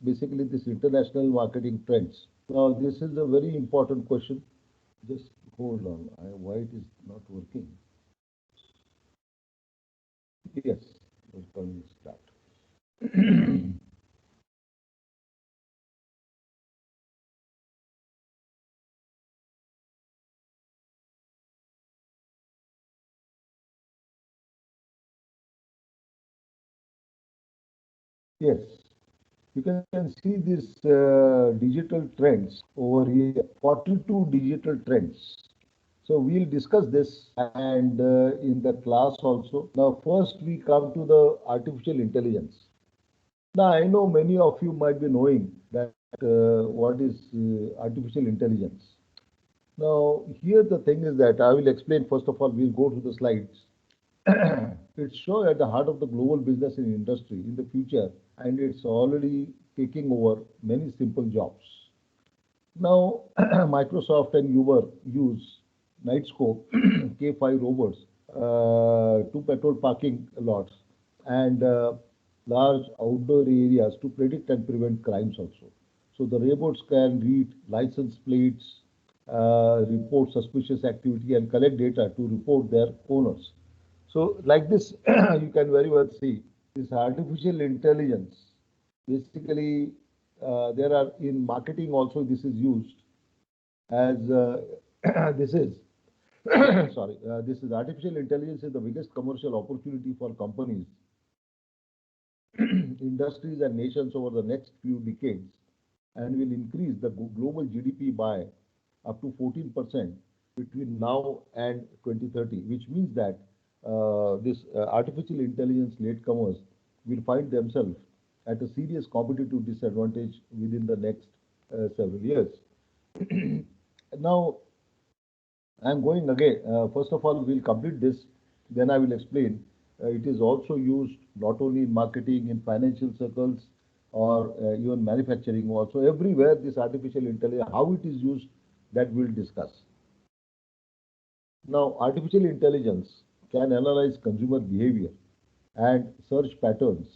basically this international marketing trends. Now, this is a very important question. Just hold on. Why it is not working? Yes, let me start. Yes, you can see this digital trends over here. 42 digital trends. So we'll discuss this and in the class also. Now, first we come to the artificial intelligence. Now, I know many of you might be knowing that what is artificial intelligence. Now, here the thing is that I will explain. First of all, we'll go to the slides. It's sure at the heart of the global business and industry in the future, and it's already taking over many simple jobs. Now, Microsoft and Uber use Nightscope K5 robots to patrol parking lots and large outdoor areas to predict and prevent crimes also. So the robots can read license plates, report suspicious activity, and collect data to report their owners. So, like this, you can very well see this artificial intelligence. Basically, there are in marketing also this is used as this is sorry this is artificial intelligence is the biggest commercial opportunity for companies, industries, and nations over the next few decades, and will increase the global GDP by up to 14% between now and 2030, which means that this artificial intelligence latecomers will find themselves at a serious competitive disadvantage within the next several years. Now, I'm going again. First of all, we'll complete this, then I will explain. It is also used not only in marketing, in financial circles, or even manufacturing also. Everywhere, this artificial intelligence, how it is used, that we'll discuss. Now, artificial intelligence can analyze consumer behavior and search patterns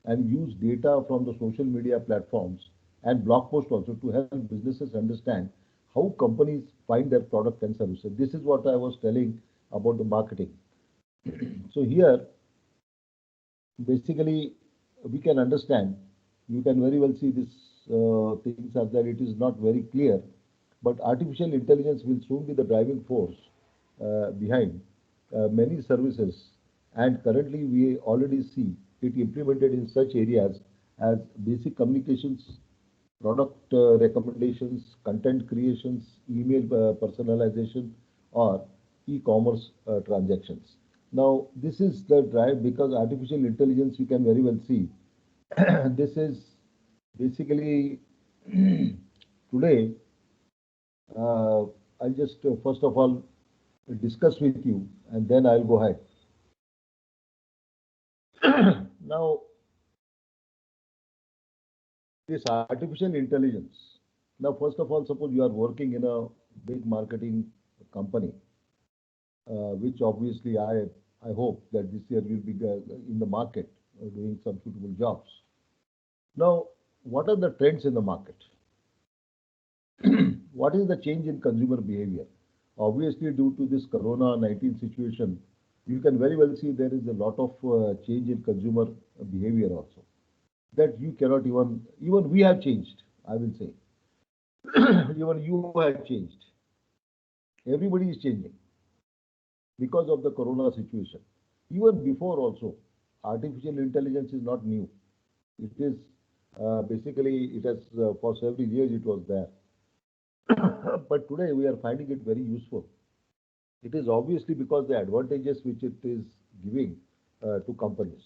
and use data from the social media platforms and blog posts also to help businesses understand how companies find their product and services. This is what I was telling about the marketing. So here, basically, we can understand, you can very well see this things are that it is not very clear, but artificial intelligence will soon be the driving force behind many services, and currently we already see it implemented in such areas as basic communications, product recommendations, content creations, email personalization, or e-commerce transactions. Now, this is the drive because artificial intelligence, you can very well see, this is basically today. I'll just first of all discuss with you and then I'll go ahead. Now, this artificial intelligence. Now, first of all, suppose you are working in a big marketing company, which obviously I hope that this year will be in the market doing some suitable jobs. Now, what are the trends in the market? What is the change in consumer behavior? Obviously, due to this Corona-19 situation, you can very well see there is a lot of change in consumer behavior also. That you cannot even we have changed, I will say. Even you have changed. Everybody is changing because of the Corona situation. Even before also, artificial intelligence is not new. It is basically, it has for several years it was there. But today we are finding it very useful. It is obviously because the advantages which it is giving to companies.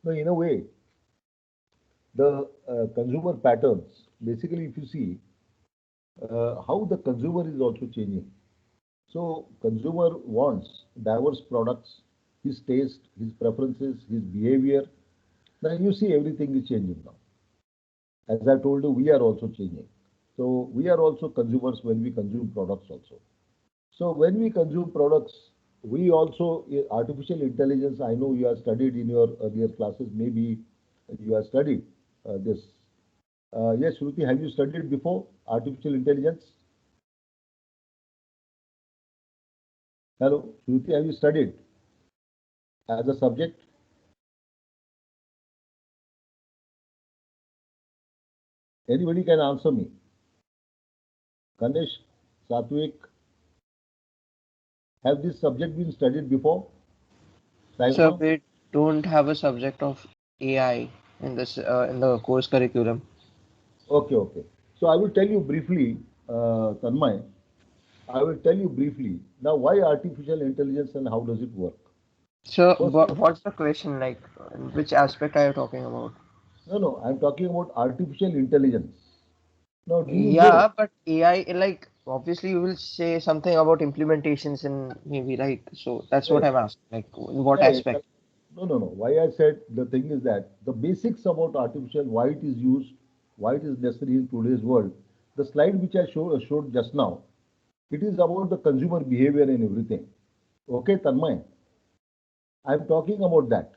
Now, in a way, the consumer patterns, basically, if you see how the consumer is also changing. So, consumer wants diverse products, his taste, his preferences, his behavior. Now, you see everything is changing now. As I told you, we are also changing. So, we are also consumers when we consume products also. So, when we consume products, we also, artificial intelligence, I know you have studied in your earlier classes, maybe you have studied this. Yes, Shruti, have you studied before artificial intelligence? Hello, Shruti, have you studied as a subject? Anybody can answer me. Ganesh, Satwik, have this subject been studied before? So Saima? we don't have a subject of AI in the course curriculum. Okay, okay. So I will tell you briefly, Tanmay, I will tell you briefly now why artificial intelligence and how does it work. So First of what's the question like? Which aspect are you talking about? no, I'm talking about artificial intelligence. Now, do you Yeah, know? but AI, like obviously you will say something about implementations and maybe like so that's what Correct. I'm asking. Like in what Yeah, yeah, aspect? no. Why I said the thing is that the basics about artificial, why it is used, why it is necessary in today's world. The slide which I showed just now, it is about the consumer behavior and everything. Okay, Tanmay, I'm talking about that.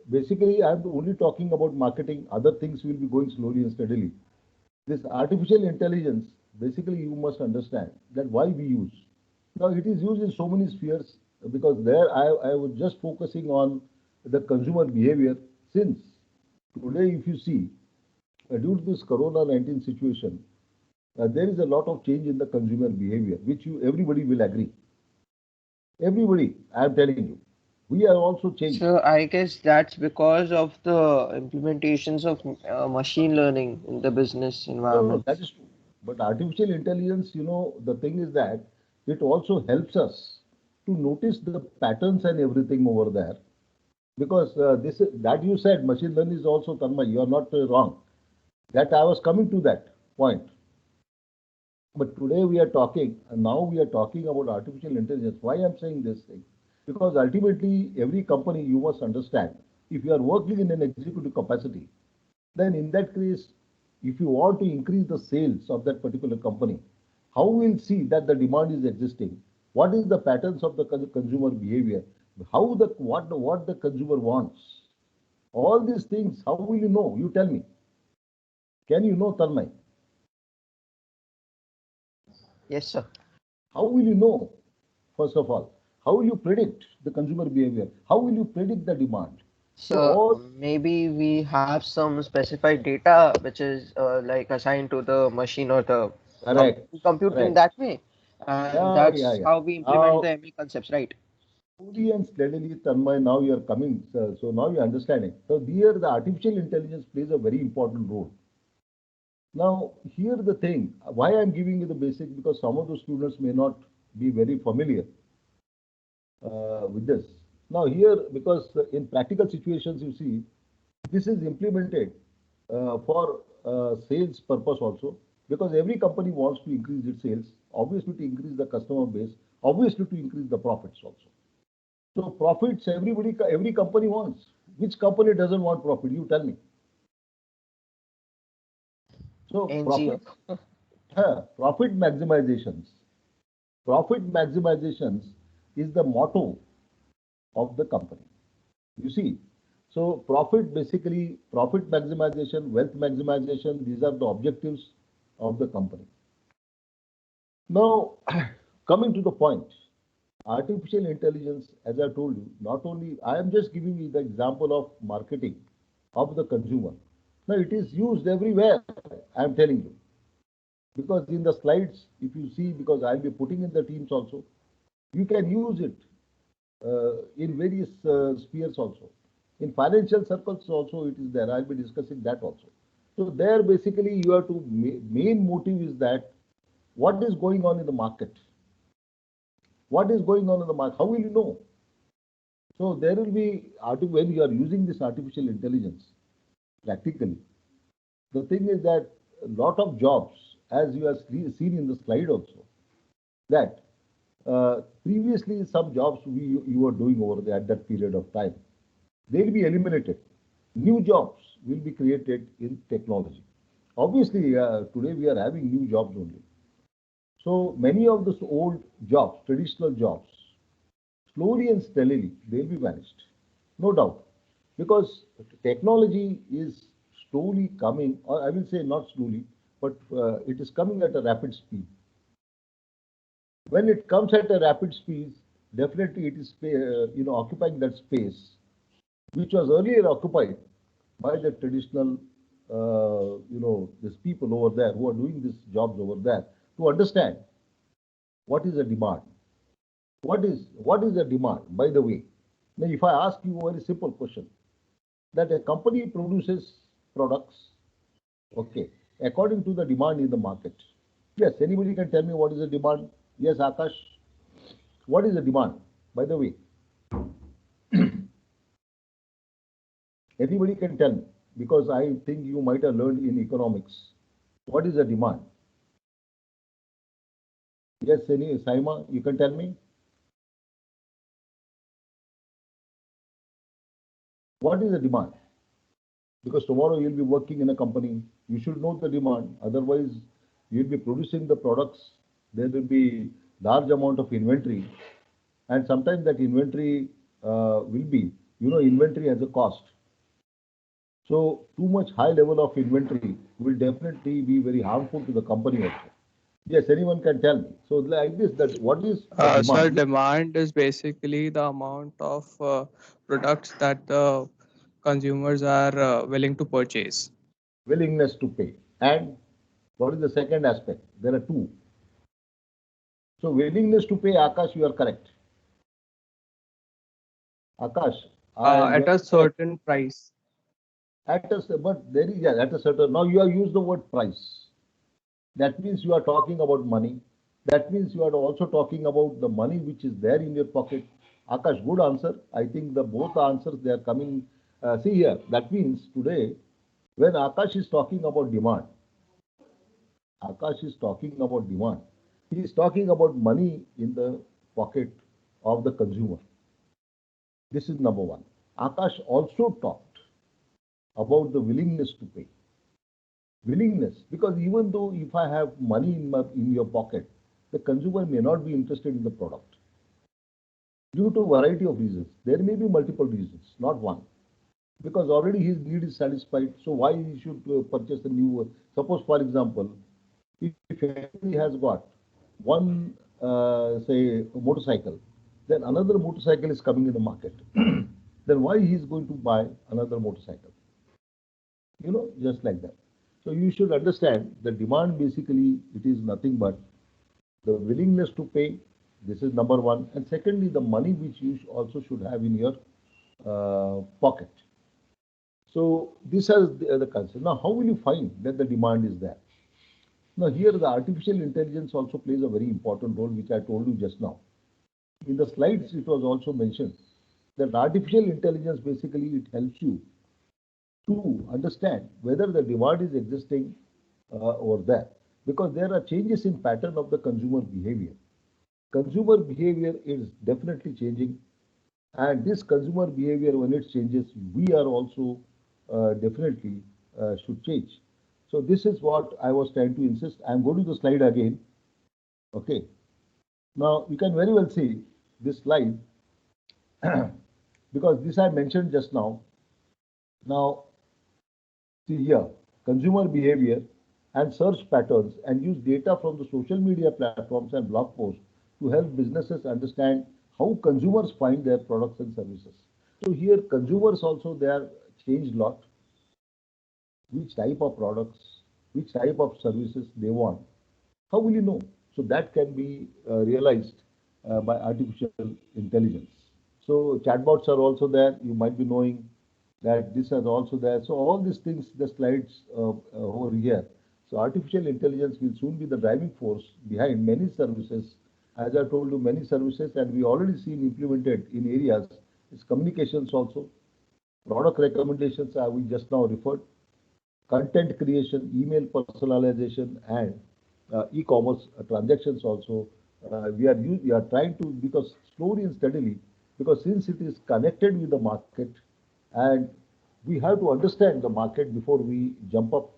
Basically, I'm only talking about marketing. Other things will be going slowly and steadily. This artificial intelligence, basically, you must understand that why we use. Now, it is used in so many spheres because there I was just focusing on the consumer behavior since today, if you see, due to this Corona 19 situation, there is a lot of change in the consumer behavior, which you everybody will agree. Everybody, I am telling you, we are also changed. So I guess that's because of the implementations of machine learning in the business No, that environments. is true. But artificial intelligence, the thing is that it also helps us to notice the patterns and everything over there. Because that you said, machine learning is also Tanmay. You are not wrong. That I was coming to that point. But today we are talking, and now we are talking about artificial intelligence. Why I'm saying this thing? Because ultimately, every company you must understand, if you are working in an executive capacity, then in that case, if you want to increase the sales of that particular company, how will see that the demand is existing? What is the patterns of the consumer behavior? How the what the consumer wants? All these things, how will you know? You tell me. Can you know, Tanmay? Yes, sir. How will you know? First of all, how will you predict the consumer behavior? How will you predict the demand? So So all maybe we have some specified data which is like assigned to the machine or the correct, computer in correct. that way, and Yeah. that's how we implement the Now ML concepts, right? slowly and steadily, Tanmay, now you are coming. So now you're understanding. So here the artificial intelligence plays a very important role. Now, here the thing, why I'm giving you the basic, because some of the students may not be very familiar with this. Now here, because in practical situations, you see, this is implemented for sales purpose also, because every company wants to increase its sales, obviously to increase the customer base, obviously to increase the profits also. So profits, every company wants. Which company doesn't want profit? You tell me. So NGO. profit maximizations. Profit maximizations is the motto of the company. You see, so profit maximization, wealth maximization, these are the objectives of the company. Now, coming to the point, artificial intelligence, as I told you, not only I am just giving you the example of marketing of the consumer. Now it is used everywhere. I am telling you because in the slides, if you see, because I'll be putting in the teams also, you can use it in various spheres also. In financial circles also it is there. I'll be discussing that also. So there basically you have to main motive is that what is going on in the market. What is going on in the market? How will you know? So there will be when you are using this artificial intelligence practically. The thing is that a lot of jobs, as you have seen in the slide also, that previously some jobs you were doing over there at that period of time, they'll be eliminated. New jobs will be created in technology. Obviously, today we are having new jobs only. So many of those old jobs, traditional jobs, slowly and steadily they'll be vanished, no doubt, because technology is slowly coming, or I will say not slowly, but it is coming at a rapid speed. When it comes at a rapid speed, definitely it is occupying that space which was earlier occupied by the traditional these people over there who are doing these jobs over there to understand what is the demand. What is the demand, by the way? Now, if I ask you a very simple question, that a company produces products, okay, according to the demand in the market. Yes, anybody can tell me what is the demand? Yes, Akash, what is the demand? By the way, anybody can tell me because I think you might have learned in economics. What is the demand? Yes, any Saima, you can tell me what is the demand? Because tomorrow you'll be working in a company, you should know the demand. Otherwise, you'll be producing the products. There will be large amount of inventory, and sometimes that inventory will be, inventory has a cost. So too much high level of inventory will definitely be very harmful to the company also. Yes, anyone can tell me. So like this, that what is the Sir, demand? demand is basically the amount of products that the consumers are willing to purchase. Willingness to pay. And what is the second aspect? There are two. So willingness to pay, Akash, you are correct. Akash, At a certain price. but there is, yeah, at a certain, now you have used the word price. That means you are talking about money. That means you are also talking about the money which is there in your pocket. Akash, good answer. I think the both answers they are coming. See here, that means today when Akash is talking about demand, Akash is talking about demand. He is talking about money in the pocket of the consumer. This is number one. Akash also talked about the willingness to pay. Willingness, because even though if I have money in your pocket, the consumer may not be interested in the product due to a variety of reasons. There may be multiple reasons, not one. Because already his need is satisfied, so why he should purchase a new one? Suppose, for example, if he has got one, say, motorcycle, then another motorcycle is coming in the market. Then why he is going to buy another motorcycle? Just like that. So you should understand the demand basically it is nothing but the willingness to pay. This is number one, and secondly, the money which you also should have in your pocket. So this is the concept. Now, how will you find that the demand is there? Now, here the artificial intelligence also plays a very important role, which I told you just now. In the slides, it was also mentioned that artificial intelligence basically it helps you to understand whether the demand is existing over there, because there are changes in pattern of the consumer behavior. Consumer behavior is definitely changing, and this consumer behavior when it changes, we are also definitely should change. So this is what I was trying to insist. I'm going to the slide again. Okay. Now you can very well see this slide because this I mentioned just now. Now see here, consumer behavior and search patterns and use data from the social media platforms and blog posts to help businesses understand how consumers find their products and services. So here consumers also they are changed a lot, which type of products, which type of services they want. How will you know? So that can be realized by artificial intelligence. So chatbots are also there. You might be knowing that this is also there. So all these things, the slides over here. So artificial intelligence will soon be the driving force behind many services. As I told you, many services, and we already seen implemented in areas. Is communications also, product recommendations. We just now referred, content creation, email personalization, and e-commerce transactions also. We are trying to, because slowly and steadily, because since it is connected with the market, and we have to understand the market before we jump up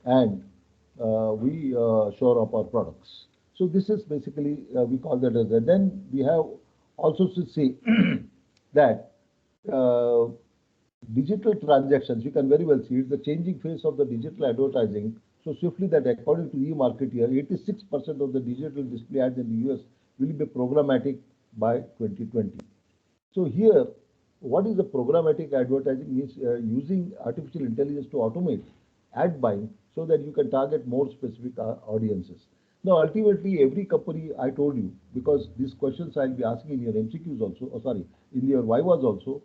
and we shore up our products. So this is basically we call that as. And then we have also to see that uh, digital transactions, you can very well see it's the changing face of the digital advertising so swiftly that according to eMarketer, 86% of the digital display ads in the US will be programmatic by 2020. So here, what is the programmatic advertising means using artificial intelligence to automate ad buying so that you can target more specific audiences. Now, ultimately, every company I told you, because these questions I'll be asking in your MCQs also, or sorry, in your Vivas also.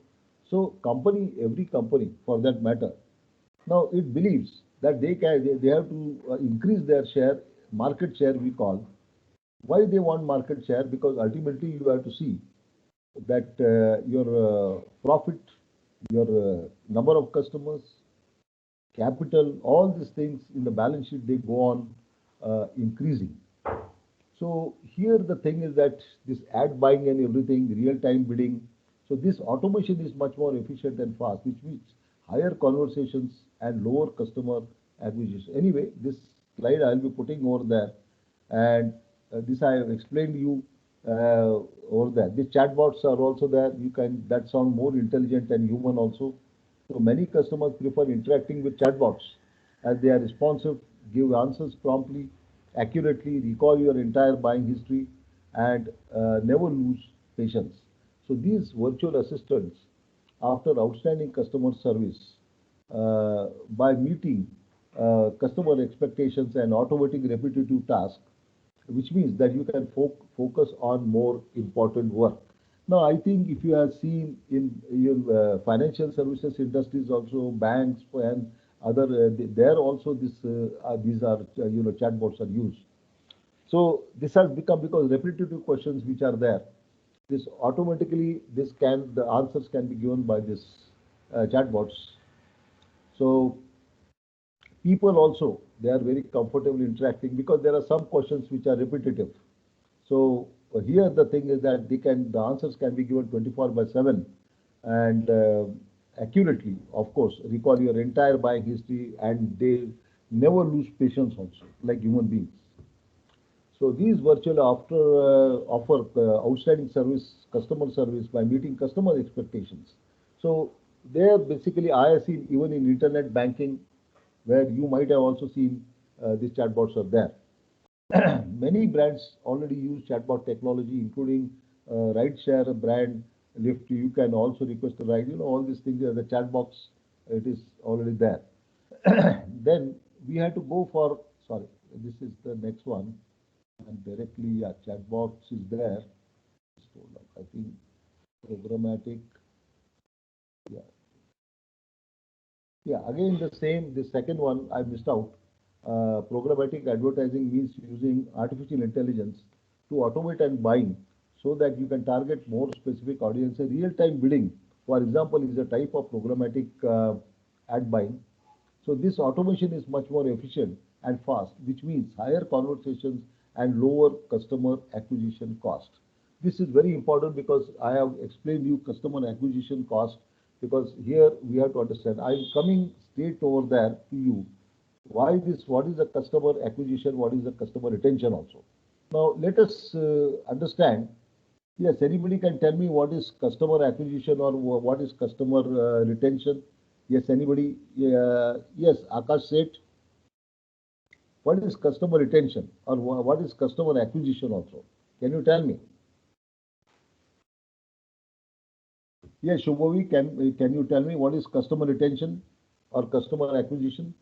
So, every company for that matter, now it believes that they have to increase their share, market share we call. Why they want market share? Because ultimately you have to see that your profit, your number of customers, capital, all these things in the balance sheet, they go on increasing. So here the thing is that this ad buying and everything, real-time bidding, so this automation is much more efficient and fast, which means higher conversations and lower customer acquisition. Anyway, this slide I'll be putting over there, and this I have explained to you over there. The chatbots are also there. You can that sound more intelligent and human also. So many customers prefer interacting with chatbots as they are responsive, give answers promptly, accurately, recall your entire buying history, and never lose patience. So these virtual assistants, after outstanding customer service, by meeting customer expectations and automating repetitive tasks, which means that you can focus on more important work. Now, I think if you have seen in your financial services industries, also banks and other, there also these are chatbots are used. So this has become because repetitive questions which are there, this automatically the answers can be given by this chatbots. So people also they are very comfortable interacting because there are some questions which are repetitive. So here the thing is that the answers can be given 24 by 7 and accurately, of course, recall your entire buying history and they never lose patience also, like human beings. So these virtual after offer outstanding service, customer service by meeting customer expectations. So there basically I have seen even in internet banking where you might have also seen these chatbots are there. Many brands already use chatbot technology, including rideshare brand Lyft. You can also request a ride. You know all these things. The chat box, it is already there. Then we had to go for. Sorry, this is the next one. And directly, yeah, chat box is there. Just hold on. I think programmatic. Yeah, yeah. Again, the same. The second one I missed out. Programmatic advertising means using artificial intelligence to automate and buying so that you can target more specific audience. Real-time bidding, for example, is a type of programmatic ad buying. So this automation is much more efficient and fast, which means higher conversations and lower customer acquisition cost. This is very important because I have explained you customer acquisition cost because here we have to understand. I'm coming straight over there to you why this, what is the customer acquisition, what is the customer retention also. Now let us understand. Yes, anybody can tell me what is customer acquisition or what is customer retention? Yes, anybody? Yes, Akash said, what is customer retention or what is customer acquisition also? Can you tell me? Yes, Shubhavi, can you tell me what is customer retention or customer acquisition?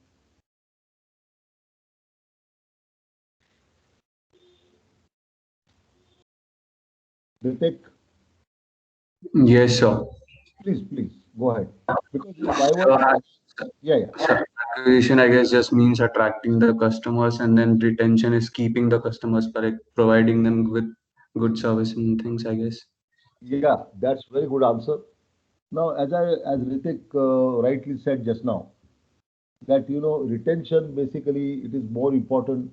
Ritik, Yes, sir. please go ahead. Because why So, was yeah, yeah. so acquisition, I guess, just means attracting the customers, and then retention is keeping the customers, correct, providing them with good service and things, I guess. Yeah, that's very good answer. Now, as Ritik rightly said just now, that retention basically it is more important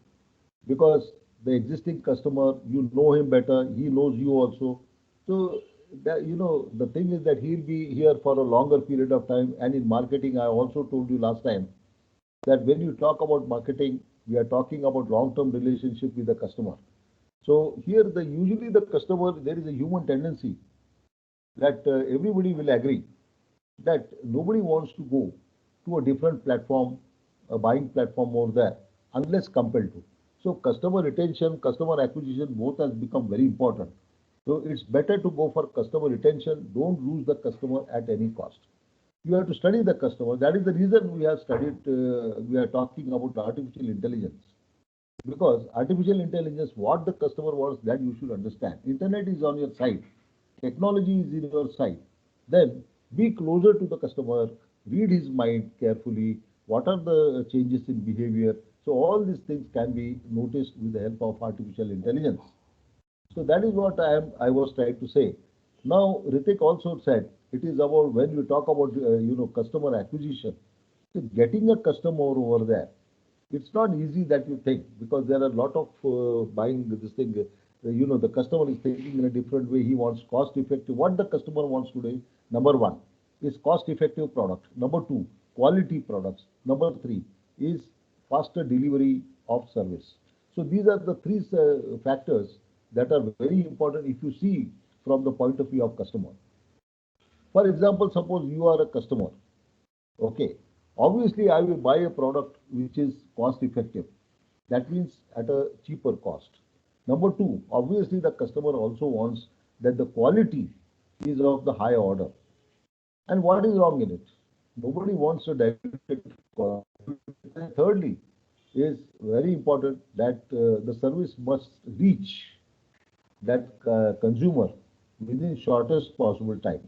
because the existing customer you know him better, he knows you also. So that the thing is that he'll be here for a longer period of time. And in marketing, I also told you last time that when you talk about marketing, we are talking about long-term relationship with the customer. So here usually the customer, there is a human tendency that everybody will agree that nobody wants to go to a different platform, a buying platform over there, unless compelled to. So customer retention, customer acquisition, both has become very important. So it's better to go for customer retention. Don't lose the customer at any cost. You have to study the customer. That is the reason we have studied, we are talking about artificial intelligence. Because artificial intelligence, what the customer wants, that you should understand. Internet is on your side, technology is in your side. Then be closer to the customer, read his mind carefully. What are the changes in behavior? So all these things can be noticed with the help of artificial intelligence. So that is what I was trying to say. Now Ritik also said it is about when you talk about customer acquisition, so getting a customer over there, it's not easy that you think, because there are a lot of buying this thing. The customer is thinking in a different way. He wants cost effective. What the customer wants today, number one, is cost effective product. Number two, quality products. Number three is faster delivery of service. So these are the three factors that are very important if you see from the point of view of customer. For example, suppose you are a customer. Okay. Obviously, I will buy a product which is cost effective. That means at a cheaper cost. Number two, obviously the customer also wants that the quality is of the high order. And what is wrong in it? Nobody wants a diluted quality. And thirdly, is very important that the service must reach that consumer within shortest possible time.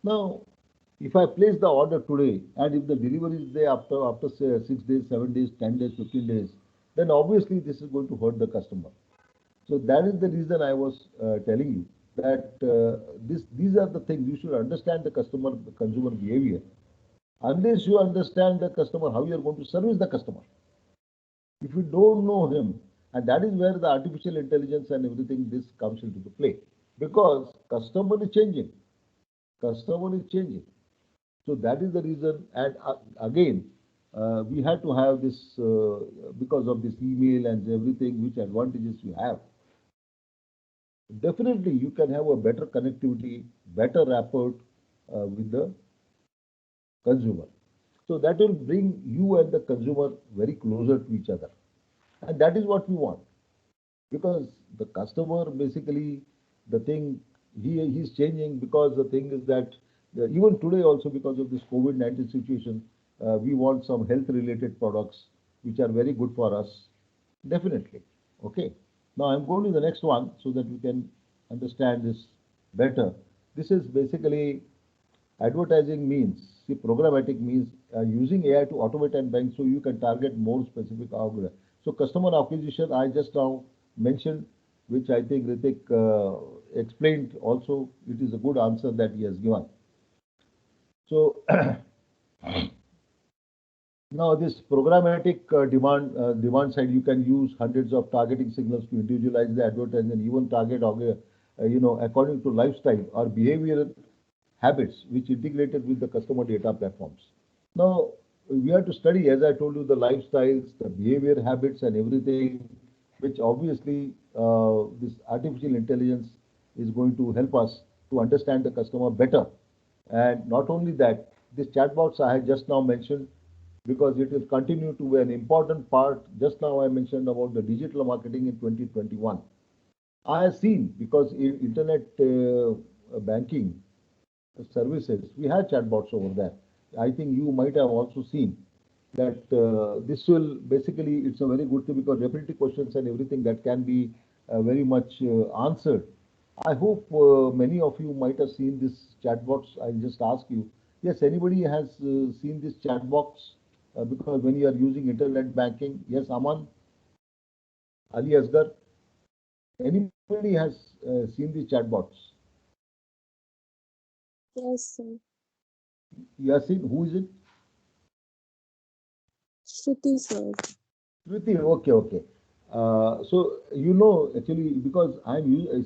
Now, if I place the order today and if the delivery is there after say 6 days, 7 days, 10 days, 15 days, then obviously this is going to hurt the customer. So that is the reason I was telling you that these are the things you should understand the consumer behavior. Unless you understand the customer, how you are going to service the customer. If you don't know him, and that is where the artificial intelligence and everything this comes into the play, because customer is changing. Customer is changing. So that is the reason. And again, we had to have this because of this email and everything, which advantages you have. Definitely, you can have a better connectivity, better rapport with the consumer. So that will bring you and the consumer very closer to each other. And that is what we want. Because the customer basically, the thing, he's changing, because the thing is that even today also, because of this COVID-19 situation, we want some health related products which are very good for us. Definitely. Okay. Now I'm going to the next one so that we can understand this better. This is basically advertising means, see, programmatic means using AI to automate and bank so you can target more specific outlet. So customer acquisition, I just now mentioned, which I think Ritik explained also. It is a good answer that he has given. So now this programmatic demand side, you can use hundreds of targeting signals to individualize the advertising and even target according to lifestyle or behavioral habits which integrated with the customer data platforms. Now we have to study, as I told you, the lifestyles, the behavior habits and everything, which obviously this artificial intelligence is going to help us to understand the customer better. And not only that, these chatbots I had just now mentioned, because it will continue to be an important part. Just now I mentioned about the digital marketing in 2021. I have seen, because in internet banking services, we have chatbots over there. I think you might have also seen that this will basically, it's a very good thing, because repetitive questions and everything that can be very much answered. I hope many of you might have seen this chatbots. I just ask you, yes, anybody has seen this chatbox? Because when you are using internet banking, yes, Aman, Ali Asgar, anybody has seen these chatbots? Yes, sir. Yasin, who is it? Shruti, sir. Shruti, okay, okay. So actually, because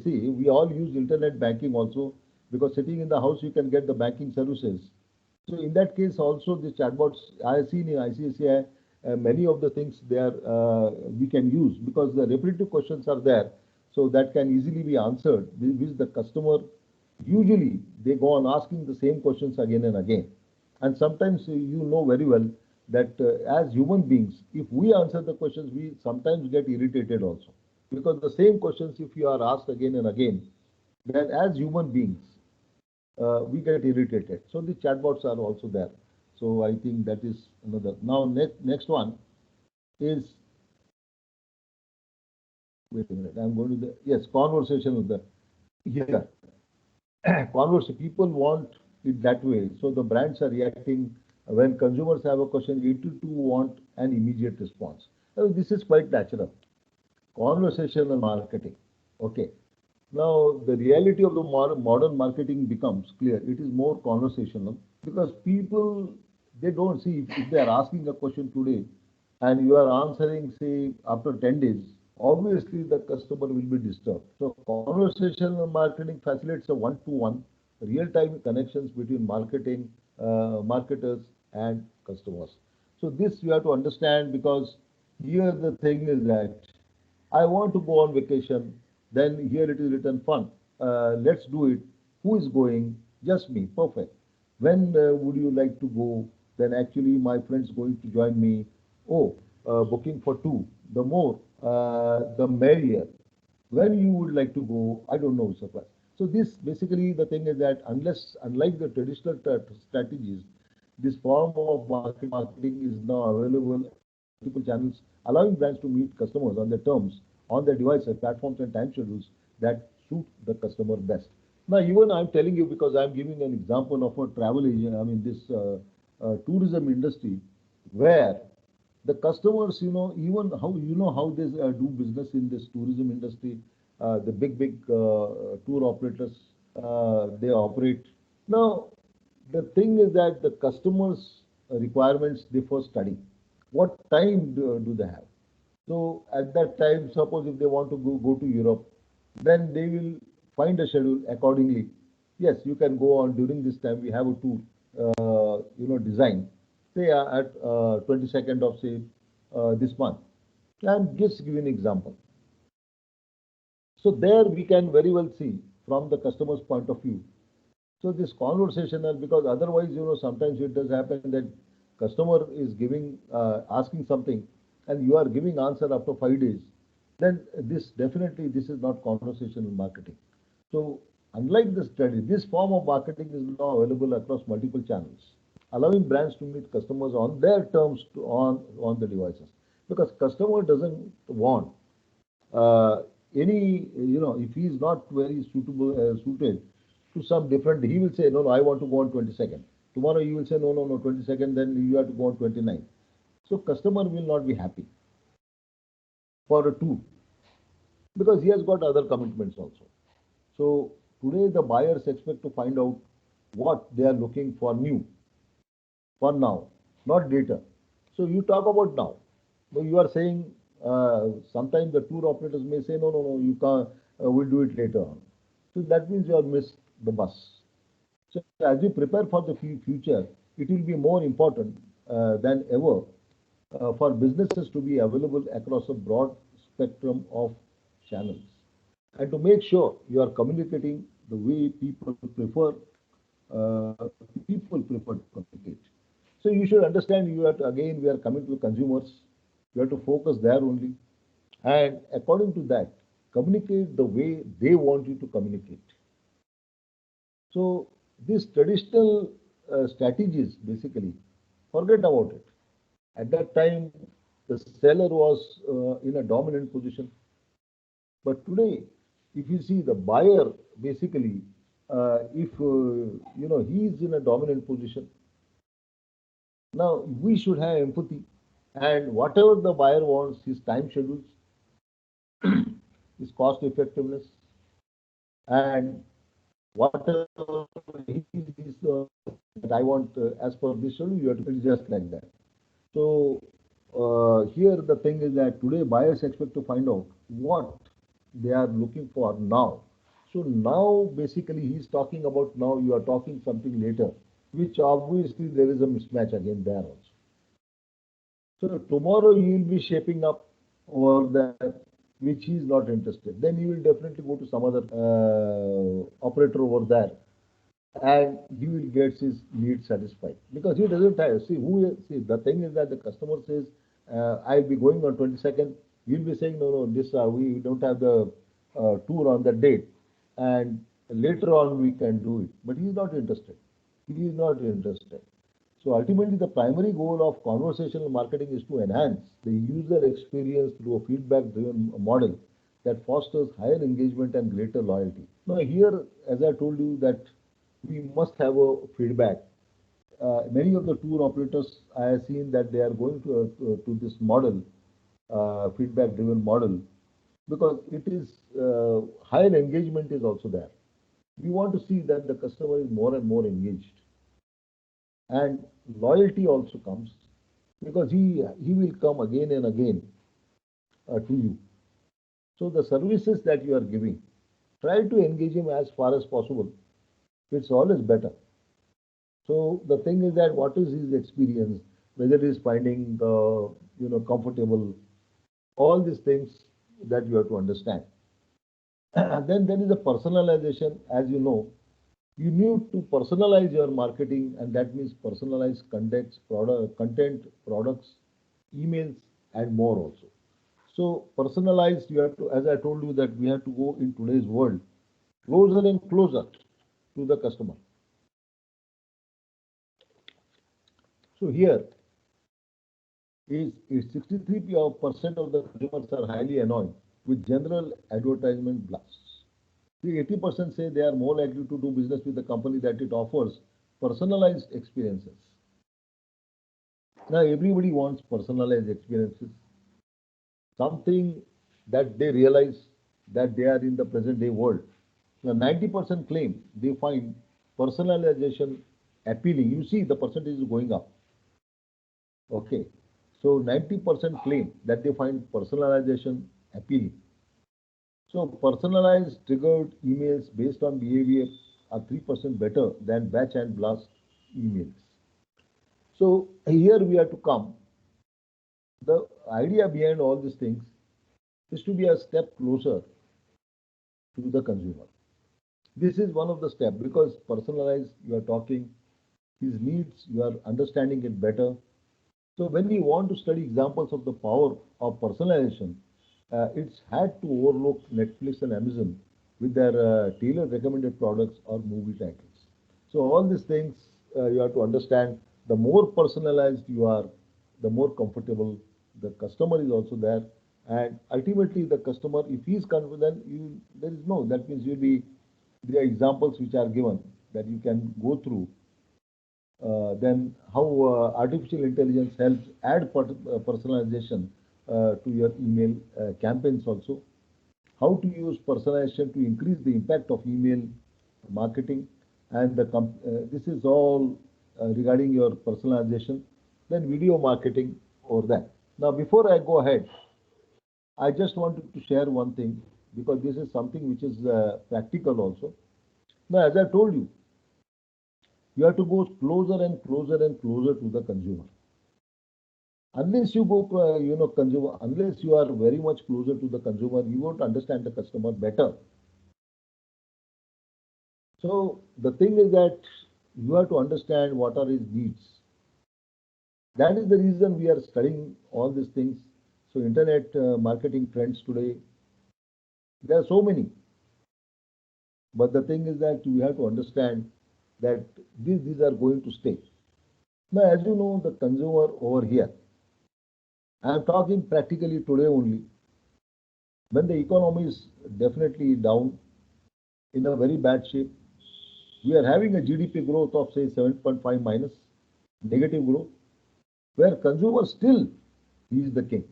see, we all use internet banking also, because sitting in the house you can get the banking services. So in that case also, the chatbots I have seen in ICICI, many of the things they are we can use, because the repetitive questions are there. So that can easily be answered, which the customer usually they go on asking the same questions again and again. And sometimes you know very well that as human beings, if we answer the questions, we sometimes get irritated also. Because the same questions, if you are asked again and again, then as human beings, we get irritated. So the chatbots are also there. So I think that is another. Now, next one is, wait a minute, I'm going to the, yes, conversation with the, here. Conversation, people want it that way. So the brands are reacting when consumers have a question, it to want an immediate response. This is quite natural. Conversational marketing. Okay. Now, the reality of the modern marketing becomes clear. It is more conversational because people, they don't see if they are asking a question today and you are answering, say, after 10 days, obviously the customer will be disturbed. So, conversational marketing facilitates a one-to-one real-time connections between marketers and customers. So, this you have to understand because here the thing is that I want to go on vacation. Then here it is written fun. Let's do it. Who is going? Just me. Perfect. When would you like to go? Then actually my friend's going to join me. Oh, booking for two. The more, the merrier. When you would like to go, I don't know, sir. So this basically the thing is that unlike the traditional strategies, this form of marketing is now available on multiple channels, allowing brands to meet customers on their terms, on their devices, platforms, and time schedules that suit the customer best. Now, even I'm telling you because I'm giving an example of a travel agent, I mean, this tourism industry where the customers, even how they do business in this tourism industry, the big tour operators, they operate. Now, the thing is that the customers' requirements they first study. What time do they have? So at that time, suppose if they want to go to Europe, then they will find a schedule accordingly. Yes, you can go on during this time. We have a tour, design. Say at 22nd of say this month. I'm just giving an example. So there we can very well see from the customer's point of view. So this conversational, because otherwise, sometimes it does happen that customer is asking something and you are giving answer after 5 days. Then this is not conversational marketing. So unlike the study, this form of marketing is now available across multiple channels, allowing brands to meet customers on their terms on the devices. Because customer doesn't want if he is not very suited to some different, he will say, no, I want to go on 22nd. Tomorrow you will say, no, 22nd, then you have to go on 29th. So customer will not be happy for a tour because he has got other commitments also. So today the buyers expect to find out what they are looking for new, for now, not later. So you talk about now. So you are saying sometimes the tour operators may say, no, you can't, we'll do it later on. So that means you have missed the bus. So as you prepare for the future, it will be more important than ever for businesses to be available across a broad spectrum of channels and to make sure you are communicating the way uh, people prefer to communicate. So you should understand you have to, again, we are coming to the consumers. You have to focus there only. And according to that, communicate the way they want you to communicate. So these traditional strategies, basically, forget about it. At that time, the seller was in a dominant position. But today, if you see the buyer, basically, if he is in a dominant position, now we should have empathy, and whatever the buyer wants, his time schedules, his cost effectiveness, and whatever he is that I want as per this schedule, you have to do just like that. So here the thing is that today buyers expect to find out what they are looking for now. So now basically he's talking about now, you are talking something later, which obviously there is a mismatch again there also. So tomorrow you will be shaping up over there. which he is not interested, then he will definitely go to some other operator over there, and he will get his needs satisfied because he doesn't have. See, the thing is that the customer says, I'll be going on 22nd. You'll be saying, no, no, this we don't have the tour on that date, and later on we can do it. But he's not interested. He is not interested. So ultimately, the primary goal of conversational marketing is to enhance the user experience through a feedback-driven model that fosters higher engagement and greater loyalty. Now, here, as I told you, that we must have a feedback. Many of the tour operators, I have seen that they are going to this model, feedback-driven model, because it is higher engagement is also there. We want to see that the customer is more and more engaged, and loyalty also comes because he will come again and again to you. So the services that you are giving, try to engage him as far as possible. It's always better. So the thing is that what is his experience, whether he is finding comfortable, all these things that you have to understand. Then there is a personalization, as you know. You need to personalize your marketing, and that means personalize content, products, emails, and more also. So personalized, you have to, as I told you, that we have to go in today's world closer and closer to the customer. So here is 63% of the consumers are highly annoyed with general advertisement blasts. The 80% say they are more likely to do business with the company that it offers personalized experiences. Now everybody wants personalized experiences, something that they realize that they are in the present day world. Now 90% claim they find personalization appealing. You see the percentage is going up. Okay. So 90% claim that they find personalization appealing. So personalized triggered emails based on behavior are 3% better than batch and blast emails. So here we have to come. The idea behind all these things is to be a step closer to the consumer. This is one of the steps because personalized, you are talking his needs, you are understanding it better. So when we want to study examples of the power of personalization, it's had to overlook Netflix and Amazon with their tailored recommended products or movie titles. So all these things you have to understand. The more personalized you are, the more comfortable the customer is also there, and ultimately the customer, if he is confident, there is no. That means there are examples which are given that you can go through. Then how artificial intelligence helps add personalization to your email campaigns also. How to use personalization to increase the impact of email marketing, and this is all regarding your personalization. Then video marketing or that. Now before I go ahead, I just wanted to share one thing because this is something which is practical also. Now as I told you, you have to go closer and closer and closer to the consumer. Unless you go, consumer, unless you are very much closer to the consumer, you won't understand the customer better. So the thing is that you have to understand what are his needs. That is the reason we are studying all these things. So internet marketing trends today, there are so many. But the thing is that we have to understand that these are going to stay. Now, as you know, the consumer over here, I am talking practically today only. When the economy is definitely down, in a very bad shape, we are having a GDP growth of say 7.5 minus, negative growth, where consumer still he is the king.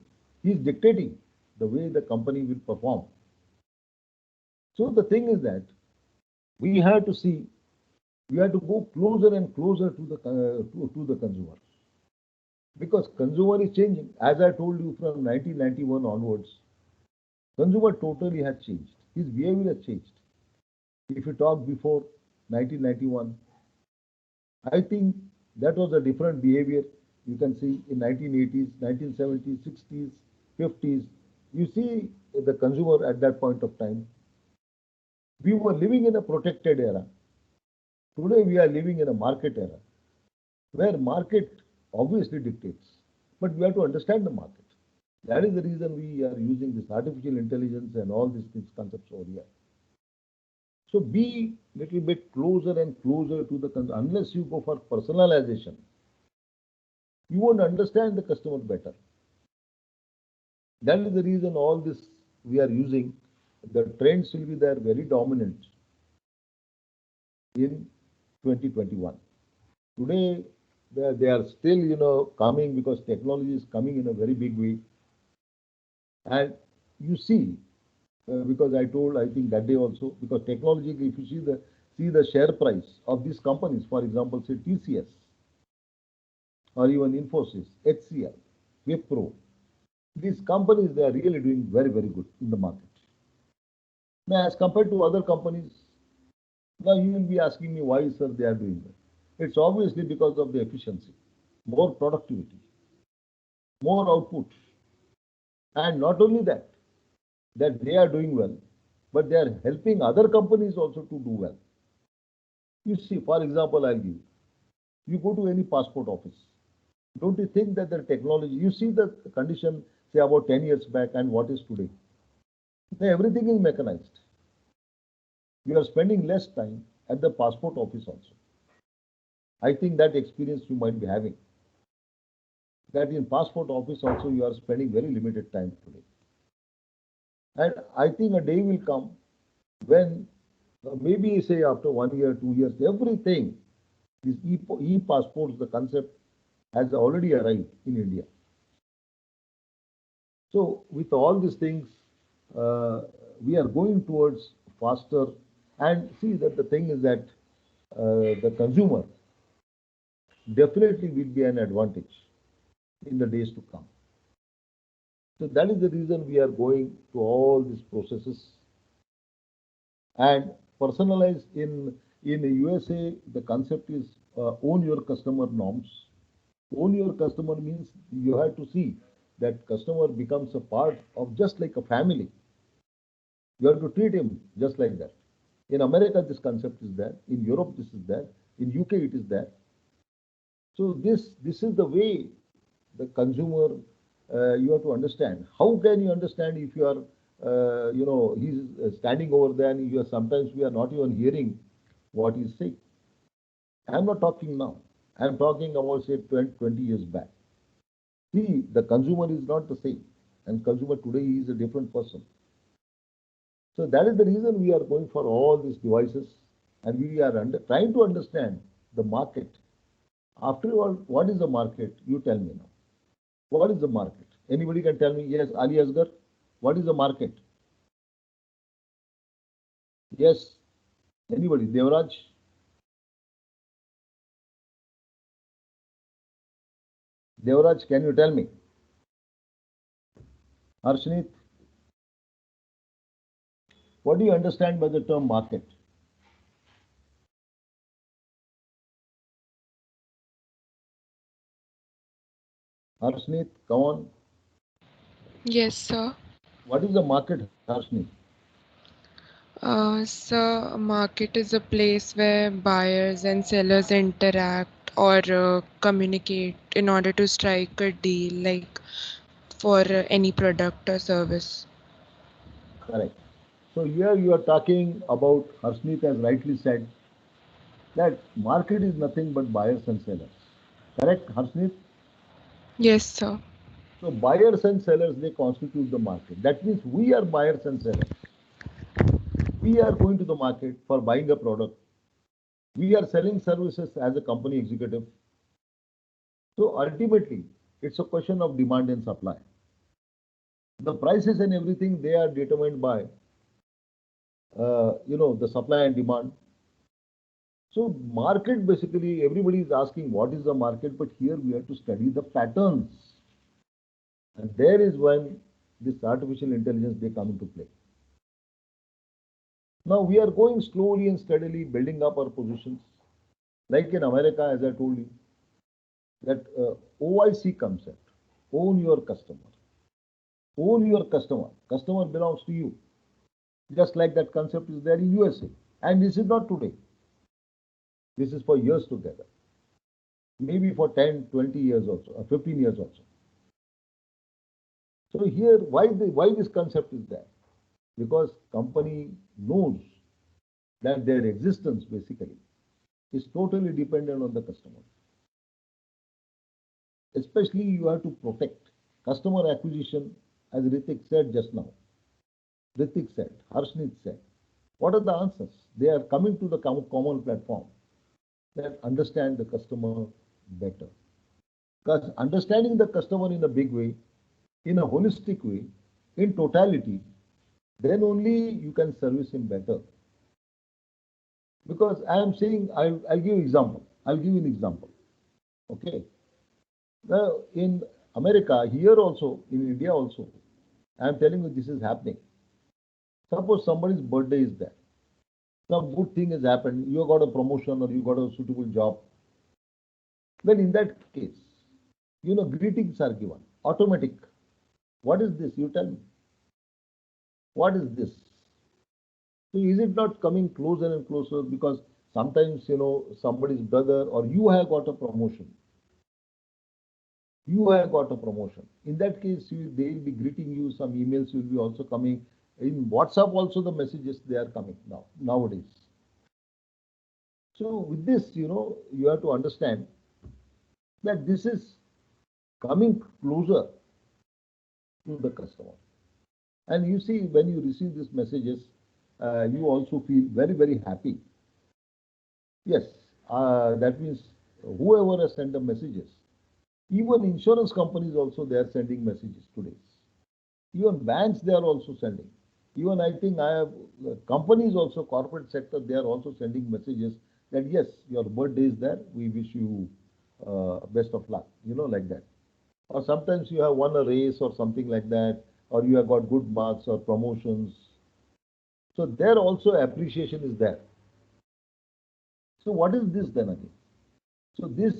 He is dictating the way the company will perform. So the thing is that we have to see, we have to go closer and closer to the consumer. Because consumer is changing. As I told you from 1991 onwards, consumer totally has changed. His behavior has changed. If you talk before 1991, I think that was a different behavior. You can see in 1980s, 1970s, 60s, 50s, You see, the consumer at that point of time, we were living in a protected era. Today we are living in a market era where market obviously dictates, but we have to understand the market. That is the reason we are using this artificial intelligence and all these concepts over here. So be little bit closer and closer to the consumer. Unless you go for personalization, you won't understand the customer better. That is the reason all this we are using. The trends will be there very dominant in 2021. Today, they are still, coming because technology is coming in a very big way. And you see, because I told, I think that day also, because technology, if you see the share price of these companies, for example, say TCS or even Infosys, HCL, Wipro, these companies, they are really doing very, very good in the market. Now, as compared to other companies, now you will be asking me why, sir, they are doing that. It's obviously because of the efficiency, more productivity, more output. And not only that, that they are doing well, but they are helping other companies also to do well. You see, for example, I'll give you go to any passport office. Don't you think that the technology, you see the condition, say about 10 years back and what is today? Now, everything is mechanized. You are spending less time at the passport office also. I think that experience you might be having. That in passport office also you are spending very limited time today. And I think a day will come when maybe say after 1 year, 2 years, everything, these e-passports, the concept has already arrived in India. So with all these things, we are going towards faster. And see that the thing is that the consumer definitely will be an advantage in the days to come. So that is the reason we are going to all these processes. And personalized in the USA, the concept is own your customer norms. Own your customer means you have to see that customer becomes a part of just like a family. You have to treat him just like that. In America, this concept is there. In Europe, this is there. In UK, it is there. So this is the way the consumer you have to understand. How can you understand if you are, he's standing over there and you are, sometimes we are not even hearing what he's saying. I'm not talking now. I'm talking about say 20 years back. See, the consumer is not the same, and consumer today is a different person. So that is the reason we are going for all these devices, and we are trying to understand the market. After all, what is the market? You tell me now. What is the market? Anybody can tell me? Yes, Ali Asgar. What is the market? Yes. Anybody? Devraj? Devraj, can you tell me? Arshneet, what do you understand by the term market? Arshneet, come on. Yes, sir. What is the market, Arshneet? So, a market is a place where buyers and sellers interact or communicate in order to strike a deal, like for any product or service. Correct. So here you are talking about, Harshneet has rightly said, that market is nothing but buyers and sellers. Correct, Harshneet? Yes, sir. So buyers and sellers, they constitute the market. That means we are buyers and sellers. We are going to the market for buying a product. We are selling services as a company executive. So ultimately, it's a question of demand and supply. The prices and everything, they are determined by, the supply and demand. So market, basically, everybody is asking what is the market, but here we have to study the patterns. And there is when this artificial intelligence, they come into play. Now we are going slowly and steadily building up our positions. Like in America, as I told you, that OIC concept, own your customer. Own your customer. Customer belongs to you. Just like that concept is there in USA. And this is not today. This is for years together. Maybe for 10, 20 years also, or 15 years also. So here, why this concept is there? Because company knows that their existence basically is totally dependent on the customer. Especially you have to protect customer acquisition, as Ritik said just now. Ritik said, Harshneet said. What are the answers? They are coming to the common platform that understand the customer better. Because understanding the customer in a big way, in a holistic way, in totality, then only you can service him better. Because I am saying, I'll give example. I'll give you an example. Okay. Now, in America, here also, in India also, I am telling you this is happening. Suppose somebody's birthday is there. Some good thing has happened. You got a promotion or you got a suitable job. Then in that case, greetings are given. Automatic. What is this? You tell me. What is this? So is it not coming closer and closer? Because sometimes, somebody's brother or you have got a promotion. You have got a promotion. In that case, they will be greeting you. Some emails will be also coming. In WhatsApp also the messages, they are coming nowadays. So with this, you have to understand that this is coming closer to the customer. And you see, when you receive these messages, you also feel very, very happy. Yes, that means whoever has sent the messages, even insurance companies also, they are sending messages today. Even banks, they are also sending. Even I think I have companies also, corporate sector, they are also sending messages that yes, your birthday is there. We wish you best of luck, like that. Or sometimes you have won a race or something like that, or you have got good marks or promotions. So there also appreciation is there. So what is this then again? So this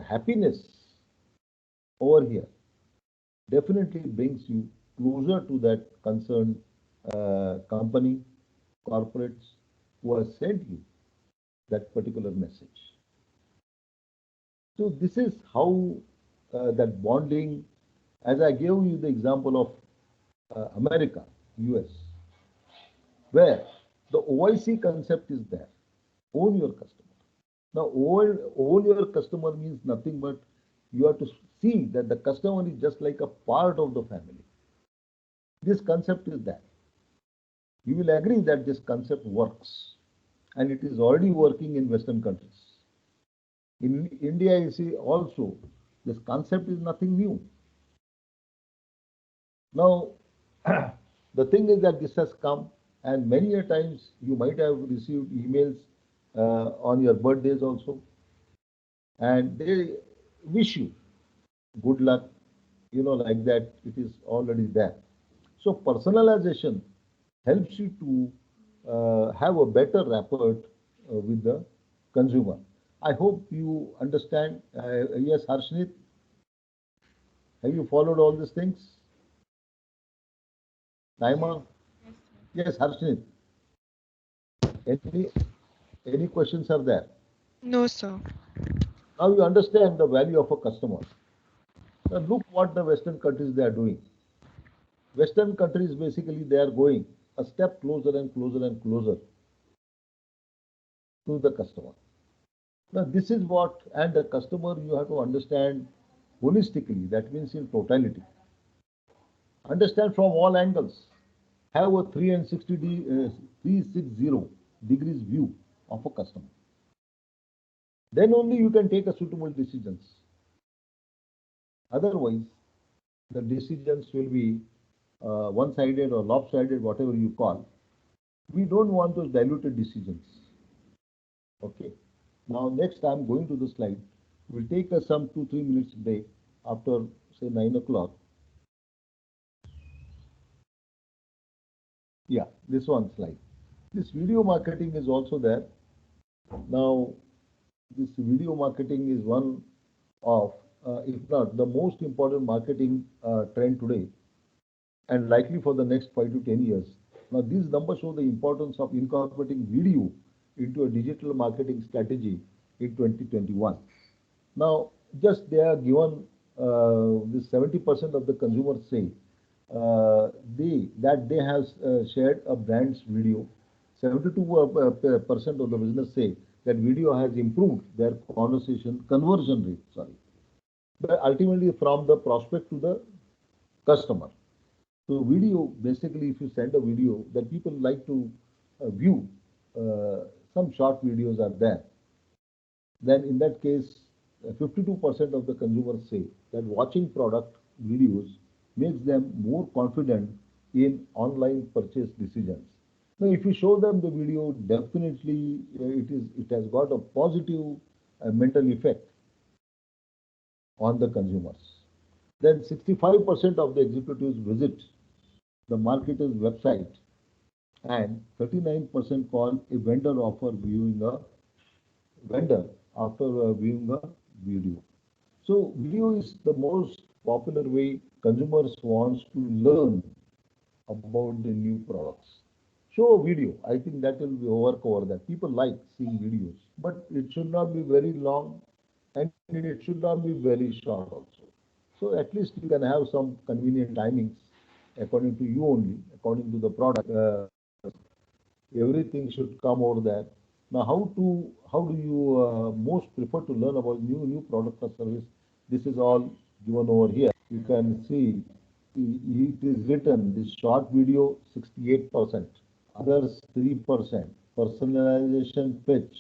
happiness over here definitely brings you closer to that concerned company, corporates who have sent you that particular message. So this is how that bonding, as I gave you the example of America, US, where the OIC concept is there. Own your customer. Now, own your customer means nothing but you have to see that the customer is just like a part of the family. This concept is that. You will agree that this concept works and it is already working in Western countries. In India, you see also, this concept is nothing new. Now, the thing is that this has come, and many a times you might have received emails on your birthdays also, and they wish you good luck, like that. It is already there. So personalization helps you to have a better rapport with the consumer. I hope you understand. Yes, Harshneet, have you followed all these things? Naima? Yes, Harshneet. Any any questions are there? No, sir. Now you understand the value of a customer. Now look what the Western countries they are doing. Western countries basically they are going a step closer and closer and closer to the customer. Now this is what, and the customer you have to understand holistically. That means in totality. Understand from all angles. Have a 360 degrees view of a customer. Then only you can take a suitable decisions. Otherwise, the decisions will be one-sided or lopsided, whatever you call. We don't want those diluted decisions. Okay. Now, next I'm going to the slide. We'll take some 2-3 minutes break after say 9 o'clock. Yeah, this one slide. This video marketing is also there. Now, this video marketing is one of, if not the most important marketing trend today and likely for the next 5 to 10 years. Now, these numbers show the importance of incorporating video into a digital marketing strategy in 2021. Now, just they are given this 70% of the consumers say they have shared a brand's video. 72% of the business say that video has improved their conversion rate. Sorry, but ultimately from the prospect to the customer. So video, basically, if you send a video that people like to view, some short videos are there. Then in that case, 52% of the consumers say that watching product videos makes them more confident in online purchase decisions. Now, if you show them the video, definitely it has got a positive mental effect on the consumers. Then 65% of the executives visit the marketer's website and 39% call a vendor offer viewing a vendor after viewing a video. So video is the most popular way consumers wants to learn about the new products. Show a video. I think that will be work over that. People like seeing videos, but it should not be very long and it should not be very short also. So at least you can have some convenient timings according to you only, according to the product. Everything should come over there. Now, how do you most prefer to learn about new product or service? This is all given over here. You can see it is written this short video 68%, others 3%, personalization pitch,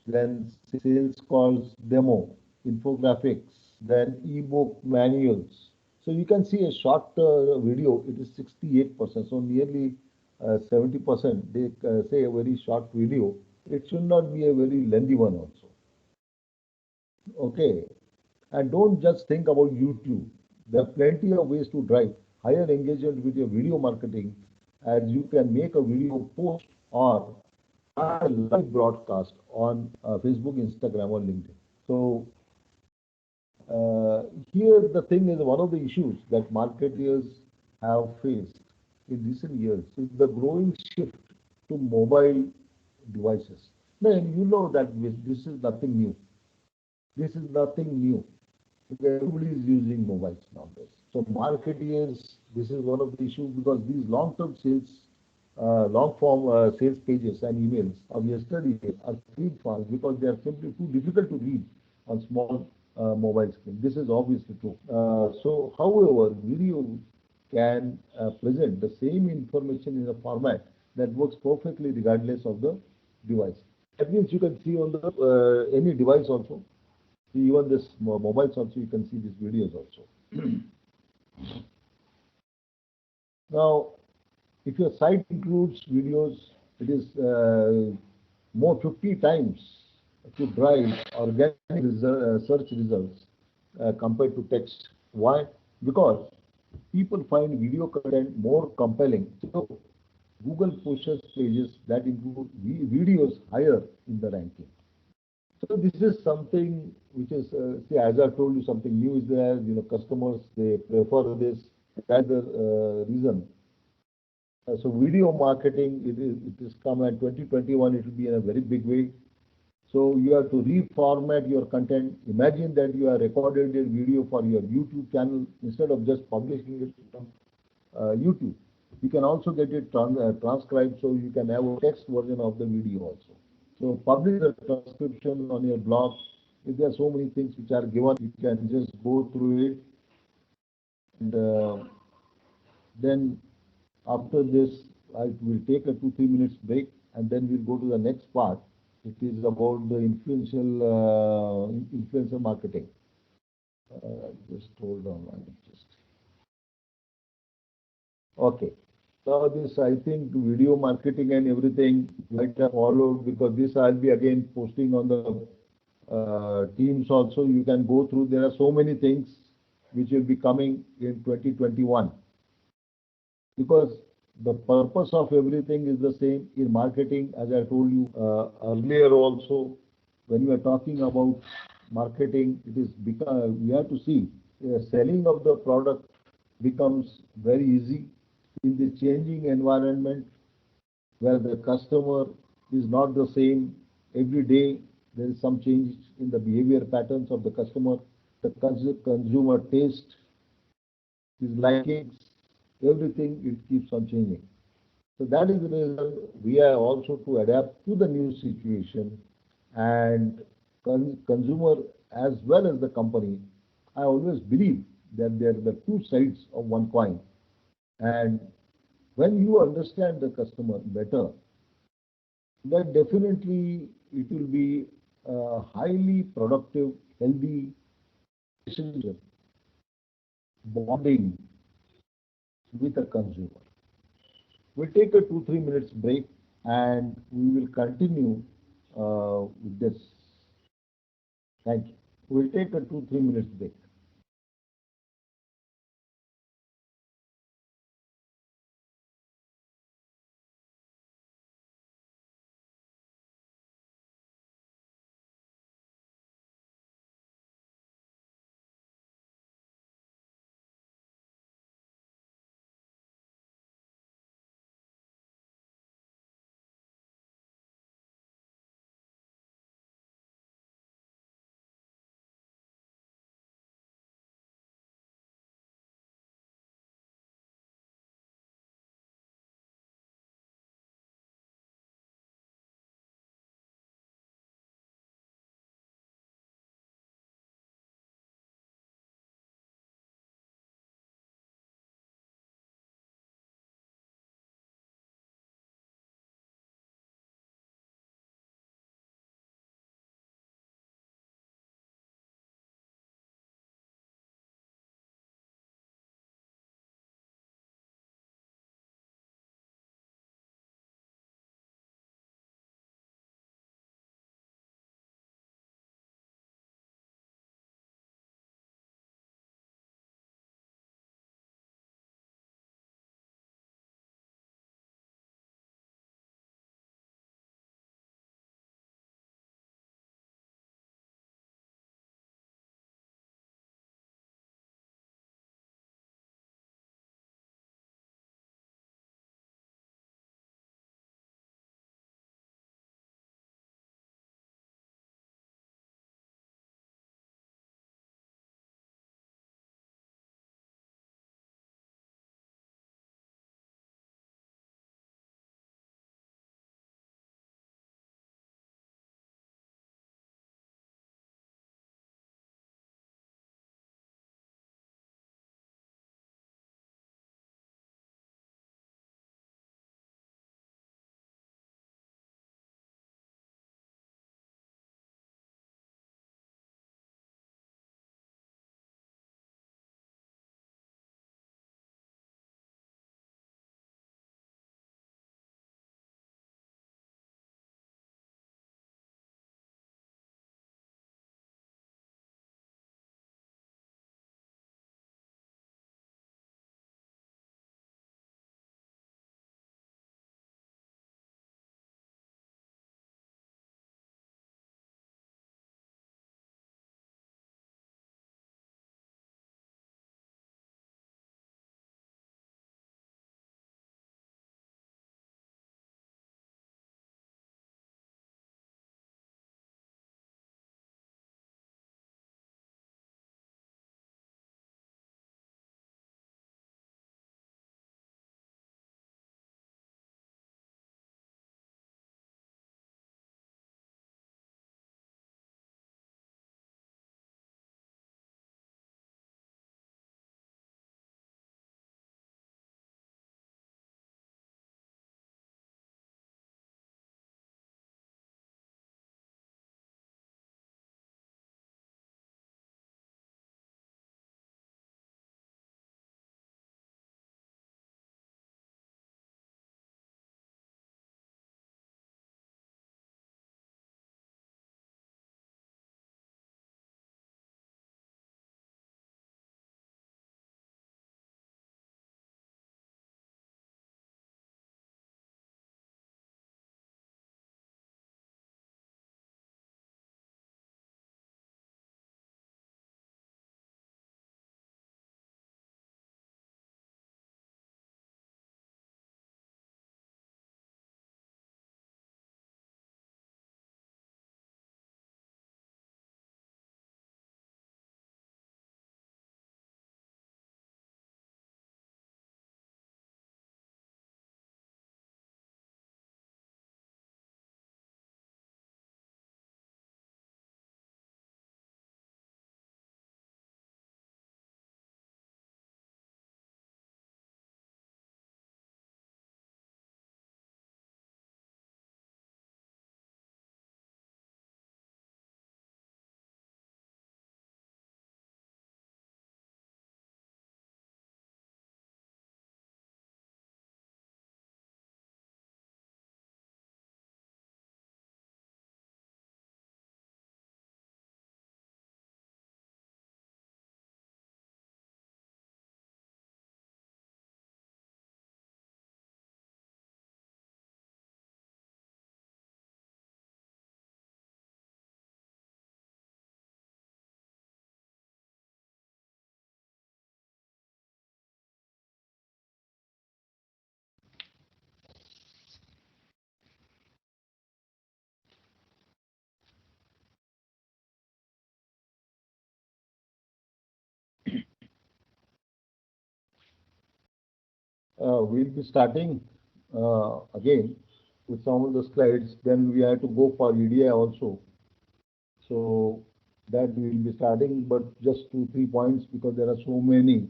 then sales calls demo, infographics, then ebook manuals. So you can see a short video, it is 68%. So nearly 70%, they say a very short video. It should not be a very lengthy one also. Okay. And don't just think about YouTube. There are plenty of ways to drive higher engagement with your video marketing, as you can make a video post or a live broadcast on Facebook, Instagram, or LinkedIn. So here the thing is, one of the issues that marketers have faced in recent years is the growing shift to mobile devices. Now, you know that this is nothing new. This is nothing new. Everybody is using mobiles nowadays. So marketers, this is one of the issues because these long-term sales, long-form sales pages and emails of yesterday are feed farms because they are simply too difficult to read on small mobile screen. This is obviously true. So, however, video can present the same information in a format that works perfectly regardless of the device. That means you can see on the any device also. Even this mobiles also, you can see these videos also. Now, if your site includes videos, it is more 50 times to drive organic search results compared to text. Why? Because people find video content more compelling. So Google pushes pages that include videos higher in the ranking. So this is something which is, see, as I told you, something new is there. You know, customers, they prefer this. That's the reason. So video marketing, it is come at 2021. It will be in a very big way. So you have to reformat your content. Imagine that you have recorded a video for your YouTube channel instead of just publishing it on YouTube. You can also get it transcribed, so you can have a text version of the video also. So publish the transcription on your blog. If there are so many things which are given, you can just go through it. And then after this, I will take a 2-3 minutes break, and then we'll go to the next part. It is about the influencer marketing. Just hold on. Okay. So this, I think, video marketing and everything might have followed because this I'll be again posting on the Teams also. You can go through. There are so many things which will be coming in 2021 because the purpose of everything is the same in marketing. As I told you earlier also, when we are talking about marketing, it is because we have to see selling of the product becomes very easy in the changing environment where the customer is not the same every day. There is some change in the behavior patterns of the customer, the consumer taste, his likings, everything it keeps on changing. So that is the reason we are also to adapt to the new situation and consumer as well as the company. I always believe that they are the two sides of one coin. And when you understand the customer better, then definitely it will be a highly productive, healthy relationship, bonding with a consumer. We'll take a 2-3 minutes break and we will continue with this. Thank you. We'll take a 2-3 minutes break. we'll be starting again with some of the slides. Then we have to go for EDI also. So that we will be starting, but just 2, 3 points because there are so many.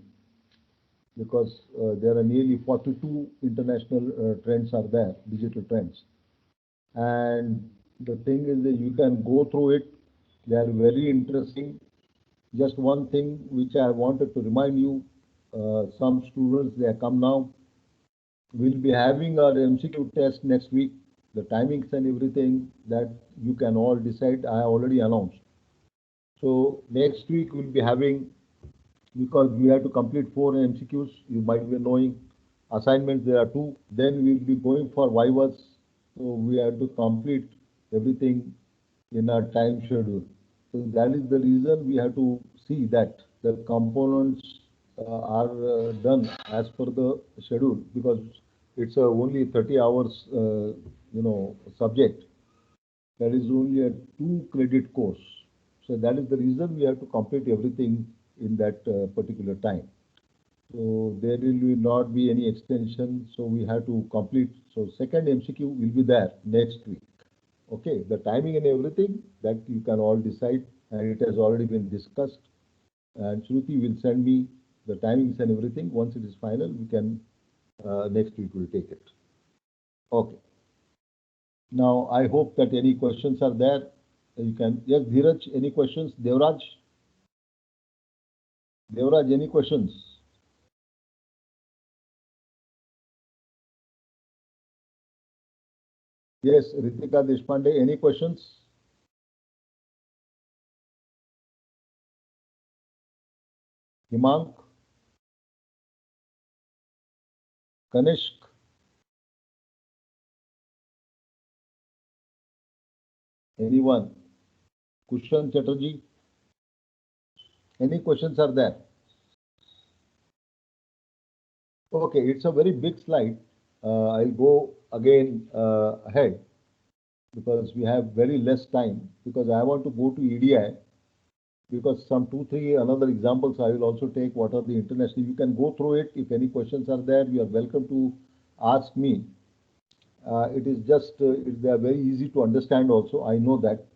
Because there are nearly 42 international trends are there, digital trends. And the thing is that you can go through it. They are very interesting. Just one thing which I wanted to remind you, some students, they come now. We'll be having our MCQ test next week. The timings and everything that you can all decide, I already announced. So next week we'll be having, because we have to complete 4 MCQs, you might be knowing. Assignments, there are 2. Then we'll be going for Vivas. So we have to complete everything in our time schedule. So that is the reason we have to see that the components are done as per the schedule, because it's only 30 hours, subject. That is only a 2-credit course. So that is the reason we have to complete everything in that particular time. So there will not be any extension. So we have to complete. So second MCQ will be there next week. Okay, the timing and everything that you can all decide, and it has already been discussed. And Shruti will send me the timings and everything. Once it is final, we can next week we'll take it. Okay. Now I hope that any questions are there. You can, yes, Dheeraj, any questions? Devraj, any questions? Yes, Ritika Deshpande, any questions? Himank, Kanishk, anyone? Kushan Chatterjee, any questions are there? Okay, it's a very big slide. I'll go again ahead because we have very less time, because I want to go to EDI, because some 2, 3 another examples I will also take. What are the international? You can go through it. If any questions are there, you are welcome to ask me. It is just, they are very easy to understand also, I know that.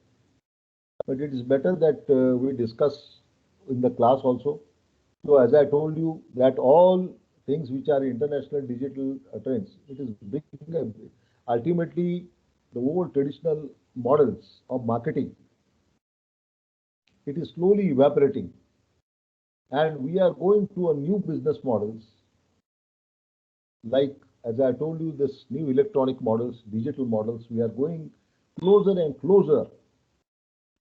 But it is better that we discuss in the class also. So as I told you that all things which are international digital trends, it is big. Ultimately, the old traditional models of marketing, it is slowly evaporating. And we are going to a new business models, like as I told you, this new electronic models, digital models, we are going closer and closer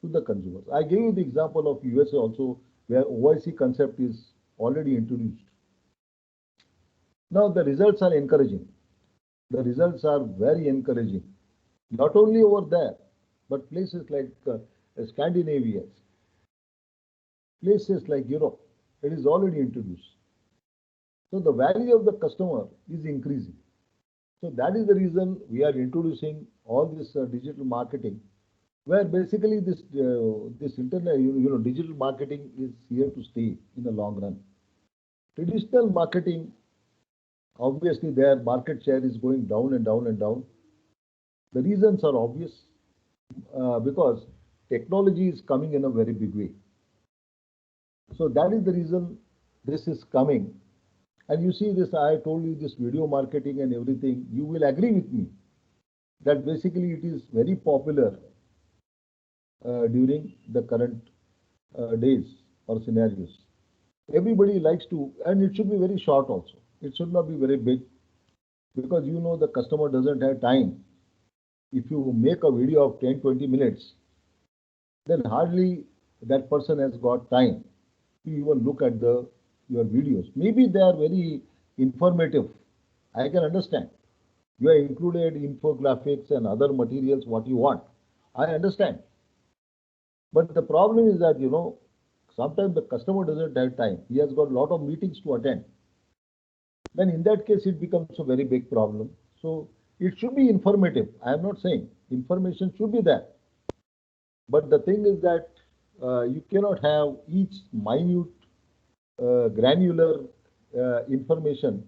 to the consumers. I gave you the example of USA also, where OIC concept is already introduced. Now the results are encouraging. The results are very encouraging. Not only over there, but places like Scandinavia, places like Europe, it is already introduced. So the value of the customer is increasing. So that is the reason we are introducing all this digital marketing, where basically this internet, digital marketing is here to stay in the long run. Traditional marketing, obviously their market share is going down and down and down. The reasons are obvious, because technology is coming in a very big way. So that is the reason this is coming. And you see this, I told you this video marketing and everything, you will agree with me that basically it is very popular during the current days or scenarios. Everybody likes to, and it should be very short also. It should not be very big, because the customer doesn't have time. If you make a video of 10-20 minutes, then hardly that person has got time to even look at your videos. Maybe they are very informative. I can understand. You have included infographics and other materials, what you want. I understand. But the problem is that, sometimes the customer doesn't have time. He has got a lot of meetings to attend. Then in that case, it becomes a very big problem. So it should be informative. I am not saying information should be there. But the thing is that you cannot have each minute granular information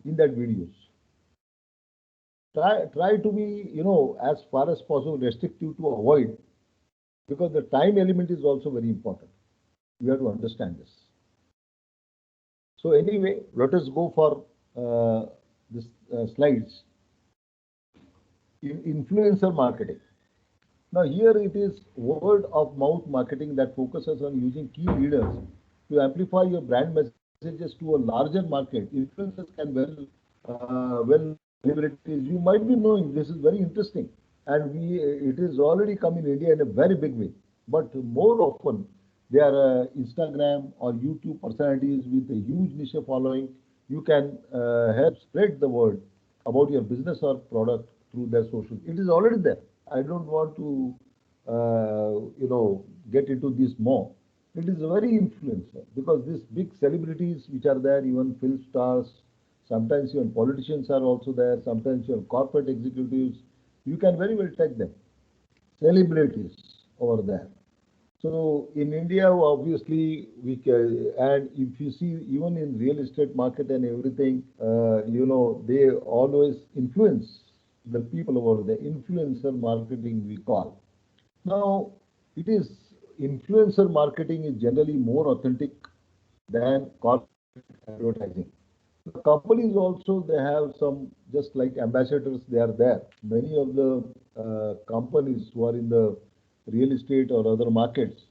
in that videos. Try to be, as far as possible restrictive to avoid, because the time element is also very important. You have to understand this. So anyway, let us go for this slides. Influencer marketing. Now here it is word of mouth marketing that focuses on using key leaders to amplify your brand messages to a larger market. Influencers can well celebrities. You might be knowing this is very interesting, and it is already come in India in a very big way. But more often they are Instagram or YouTube personalities with a huge niche following. You can help spread the word about your business or product through their social. It is already there. I don't want to, get into this more. It is very influencer because these big celebrities which are there, even film stars, sometimes even politicians are also there, sometimes your corporate executives, you can very well take them. Celebrities over there. So in India, obviously, we can, and if you see even in real estate market and everything, they always influence the people over there. Influencer marketing we call. Now, it is influencer marketing is generally more authentic than corporate advertising. The companies also they have some just like ambassadors they are there. Many of the companies who are in the real estate or other markets,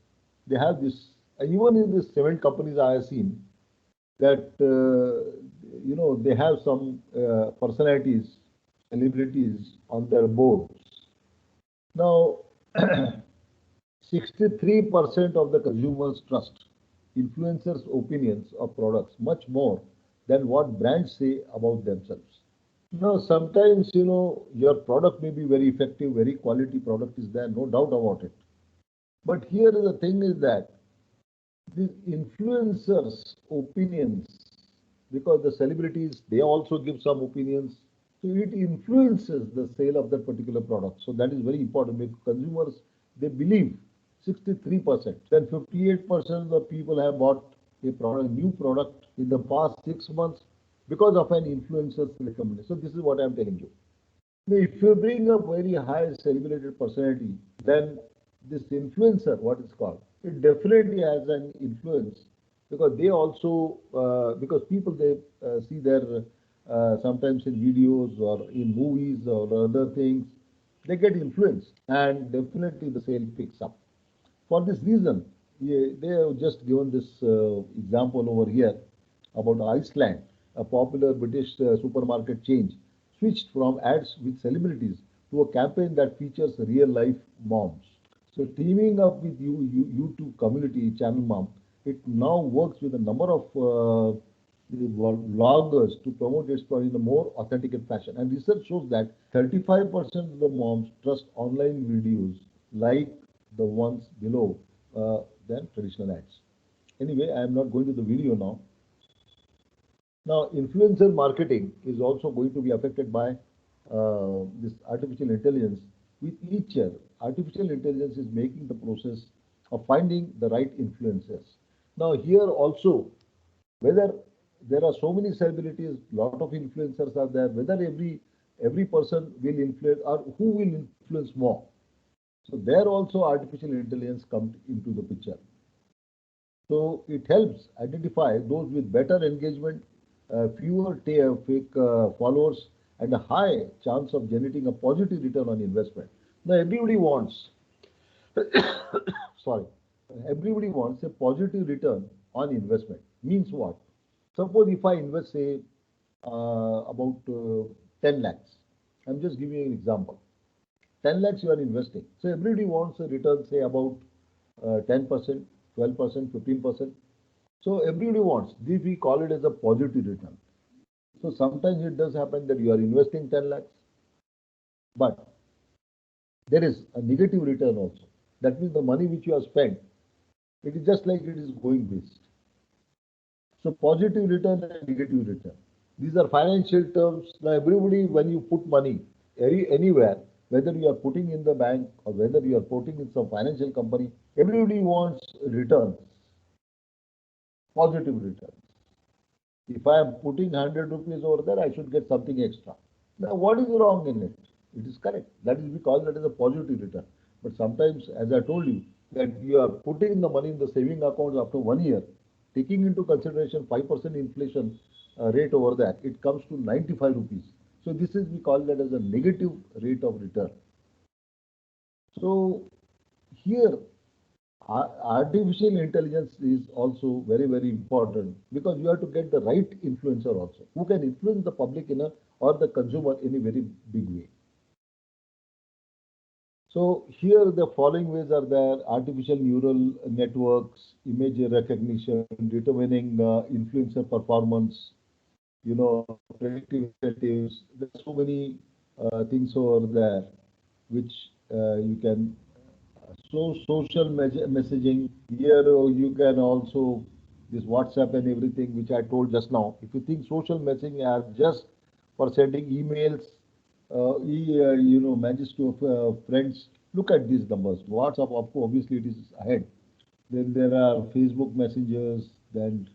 they have this. Even in the cement companies, I have seen that they have some personalities, celebrities on their boards. Now, 63% of the consumers trust influencers' opinions of products much more than what brands say about themselves. Now, sometimes, your product may be very effective, very quality product is there, no doubt about it. But here the thing is that these influencers' opinions, because the celebrities, they also give some opinions, so it influences the sale of that particular product. So that is very important because consumers, they believe 63%. Then 58% of the people have bought a new product in the past 6 months because of an influencer's recommendation. So this is what I am telling you. Now, if you bring a very high celebrated personality, then this influencer, what is called, it definitely has an influence because they also, because people they see their sometimes in videos or in movies or other things, they get influenced and definitely the sale picks up. For this reason, they have just given this example over here about Iceland, a popular British supermarket chain, switched from ads with celebrities to a campaign that features real life moms. So teaming up with YouTube community channel mom, it now works with a number of vloggers to promote its product in a more authentic fashion. And research shows that 35% of the moms trust online videos like the ones below than traditional ads. Anyway, I am not going to the video now. Now, influencer marketing is also going to be affected by this artificial intelligence. With each year, artificial intelligence is making the process of finding the right influencers. Now, here also, whether there are so many celebrities, lot of influencers are there, whether every person will influence or who will influence more. So there also artificial intelligence comes into the picture. So it helps identify those with better engagement, fewer fake followers, and a high chance of generating a positive return on investment. Now everybody wants, sorry, everybody wants a positive return on investment. Means what? Suppose if I invest say about 10 lakhs, I'm just giving you an example. 10 lakhs you are investing. So everybody wants a return say about 10%, 12%, 15%. So everybody wants. This we call it as a positive return. So sometimes it does happen that you are investing 10 lakhs, but there is a negative return also. That means the money which you have spent, it is just like it is going waste. So positive return and negative return. These are financial terms. Now everybody, when you put money anywhere, whether you are putting in the bank or whether you are putting in some financial company, everybody wants returns, positive returns. If I am putting 100 rupees over there, I should get something extra. Now, what is wrong in it? It is correct. That is, we call that as a positive return. But sometimes, as I told you, that you are putting the money in the saving accounts after 1 year, taking into consideration 5% inflation rate over that, it comes to 95 rupees. So this is, we call that as a negative rate of return. So here, artificial intelligence is also very, very important because you have to get the right influencer also who can influence the public in a or the consumer in a very big way. So here the following ways are there: artificial neural networks, image recognition, determining influencer performance, predictive incentives. There's so many things over there which you can. So social messaging here you can also this WhatsApp and everything which I told just now. If you think social messaging are just for sending emails, messages to friends, look at these numbers. WhatsApp, obviously, it is ahead. Then there are Facebook messengers, then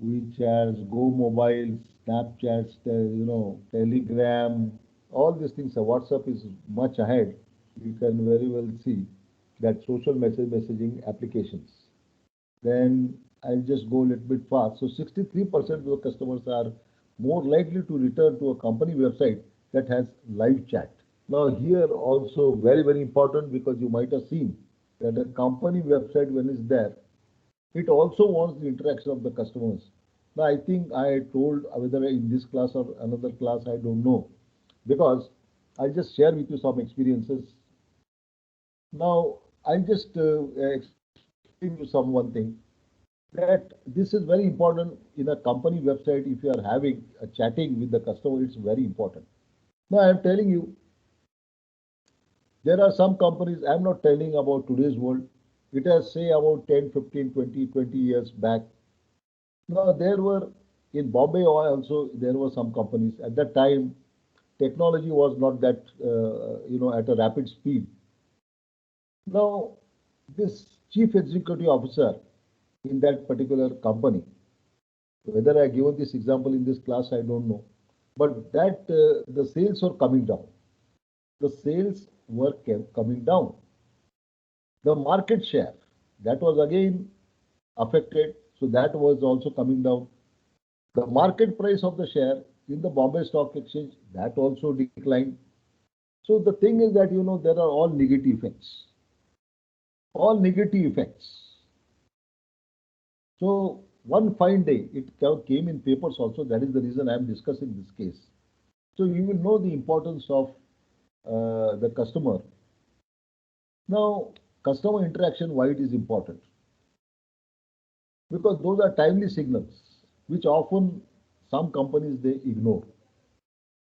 WeChats, Go Mobiles, Snapchats, Telegram, all these things. WhatsApp is much ahead. You can very well see that social messaging applications. Then I'll just go a little bit fast. So 63% of the customers are more likely to return to a company website that has live chat. Now here also very, very important because you might have seen that a company website when it's there, it also wants the interaction of the customers. Now I think I told whether in this class or another class, I don't know, because I'll just share with you some experiences. Now I'll just explain you some one thing that this is very important in a company website. If you are having a chatting with the customer, it's very important. Now I am telling you, there are some companies, I'm not telling about today's world. It has say about 10, 15, 20 years back. Now there were in Bombay also there were some companies at that time. Technology was not that at a rapid speed. Now this chief executive officer in that particular company, whether I given this example in this class, I don't know, but that the sales were coming down. The sales were coming down. The market share, that was again affected, so that was also coming down. The market price of the share in the Bombay Stock Exchange, that also declined. So the thing is that there are all negative effects. All negative effects. So one fine day, it came in papers also. That is the reason I am discussing this case. So you will know the importance of the customer. Now, customer interaction, why it is important? Because those are timely signals, which often some companies they ignore.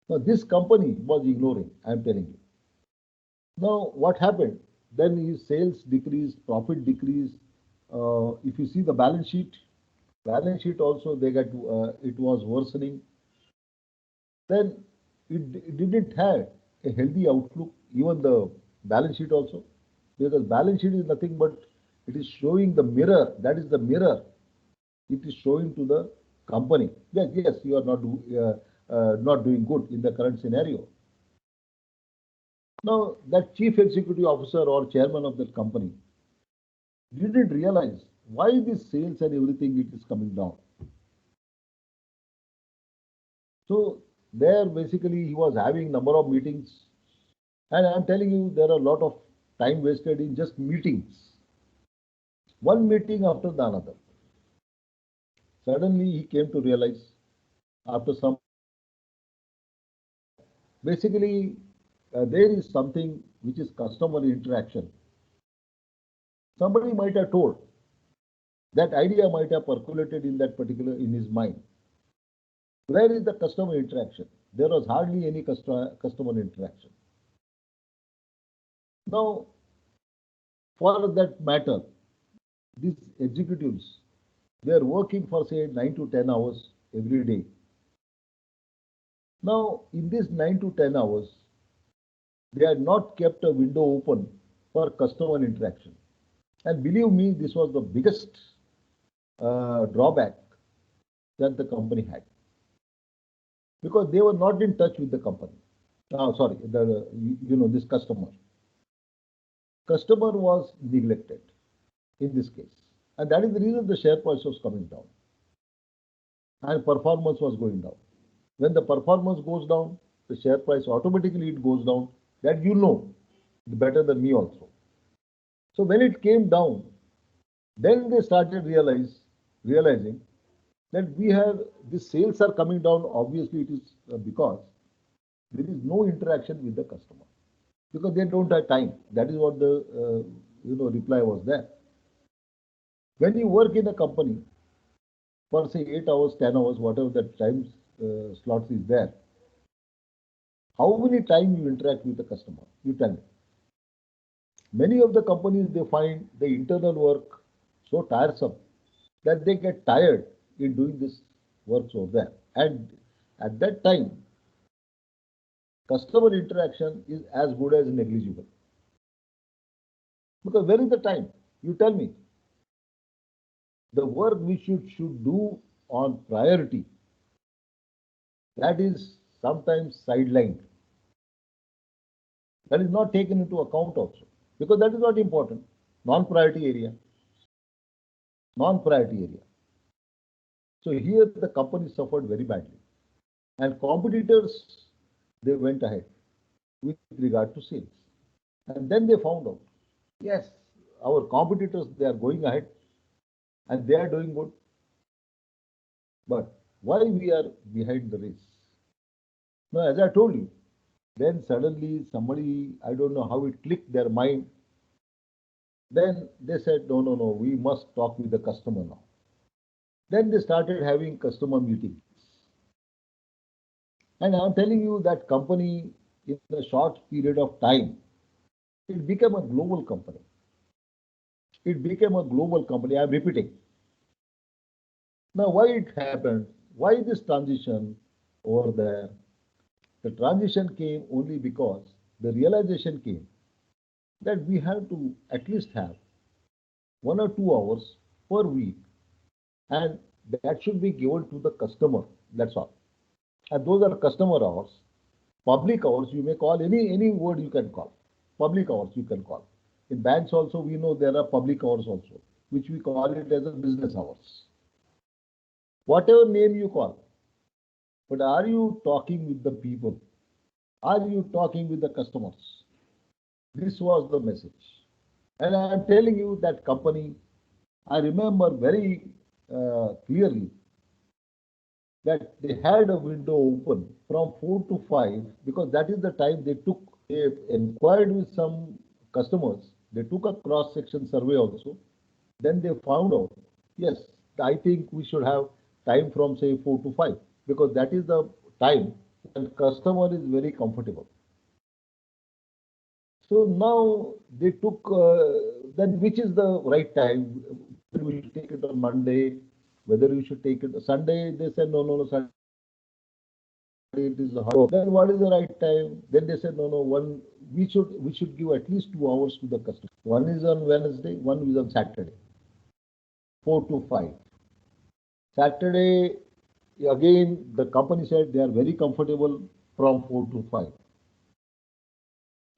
Now, this company was ignoring, I am telling you. Now, what happened? Then his sales decreased, profit decreased. If you see the balance sheet also they got it was worsening. Then it didn't have a healthy outlook, even the balance sheet also, because balance sheet is nothing but it is showing the mirror. That is the mirror. It is showing to the company. Yes, you are not doing good in the current scenario. Now that chief executive officer or chairman of that company didn't realize why this sales and everything it is coming down. So there basically he was having number of meetings, and I'm telling you there are a lot of time wasted in just meetings. One meeting after the another. Suddenly he came to realize after some basically there is something which is customer interaction. Somebody might have told that idea might have percolated in that particular in his mind. Where is the customer interaction? There was hardly any customer interaction. Now, for that matter, these executives, they are working for say 9 to 10 hours every day. Now, in these 9 to 10 hours, they had not kept a window open for customer interaction. And believe me, this was the biggest drawback that the company had. because they were not in touch with the company. Sorry, this customer. Customer was neglected in this case. And that is the reason the share price was coming down and performance was going down. When the performance goes down, the share price automatically it goes down. That you know better than me also. So when it came down, then they started realizing that we have the sales are coming down. Obviously, it is because there is no interaction with the customer because they don't have time. That is what the reply was there. When you work in a company for say 8 hours, 10 hours, whatever the time slots is there, how many time you interact with the customer? You tell me. Many of the companies they find the internal work so tiresome that they get tired in doing this work over there. And at that time, customer interaction is as good as negligible. Because where is the time? You tell me. The work we should do on priority, that is sometimes sidelined. That is not taken into account also. Because that is not important. Non-priority area. Non-priority area. So here the company suffered very badly. And competitors, they went ahead with regard to sales. And then they found out, yes, our competitors, they are going ahead and they are doing good. But why we are behind the race? Now, as I told you, then suddenly somebody, I don't know how it clicked their mind. Then they said, no, we must talk with the customer now. Then they started having customer meetings. And I'm telling you that company in a short period of time, it became a global company. It became a global company. I'm repeating. Now, why it happened? Why this transition over there? The transition came only because the realization came that we have to at least have 1 or 2 hours per week, and that should be given to the customer. That's all. And those are customer hours. Public hours, you may call any word you can call. Public hours you can call. In banks also, we know there are public hours also, which we call it as a business hours. Whatever name you call. But are you talking with the people? Are you talking with the customers? This was the message. And I am telling you that company, I remember very clearly that they had a window open from 4 to 5 because that is the time they took. They inquired with some customers. They took a cross-section survey also. Then they found out, yes, I think we should have time from say 4 to 5 because that is the time and customer is very comfortable. So now they took, then which is the right time? Whether we should take it on Monday, whether we should take it Sunday. They said, no, Sunday it is a holiday. Then what is the right time? Then they said, no, we should give at least 2 hours to the customer. One is on Wednesday, one is on Saturday, 4 to 5. Saturday, again, the company said they are very comfortable from 4 to 5.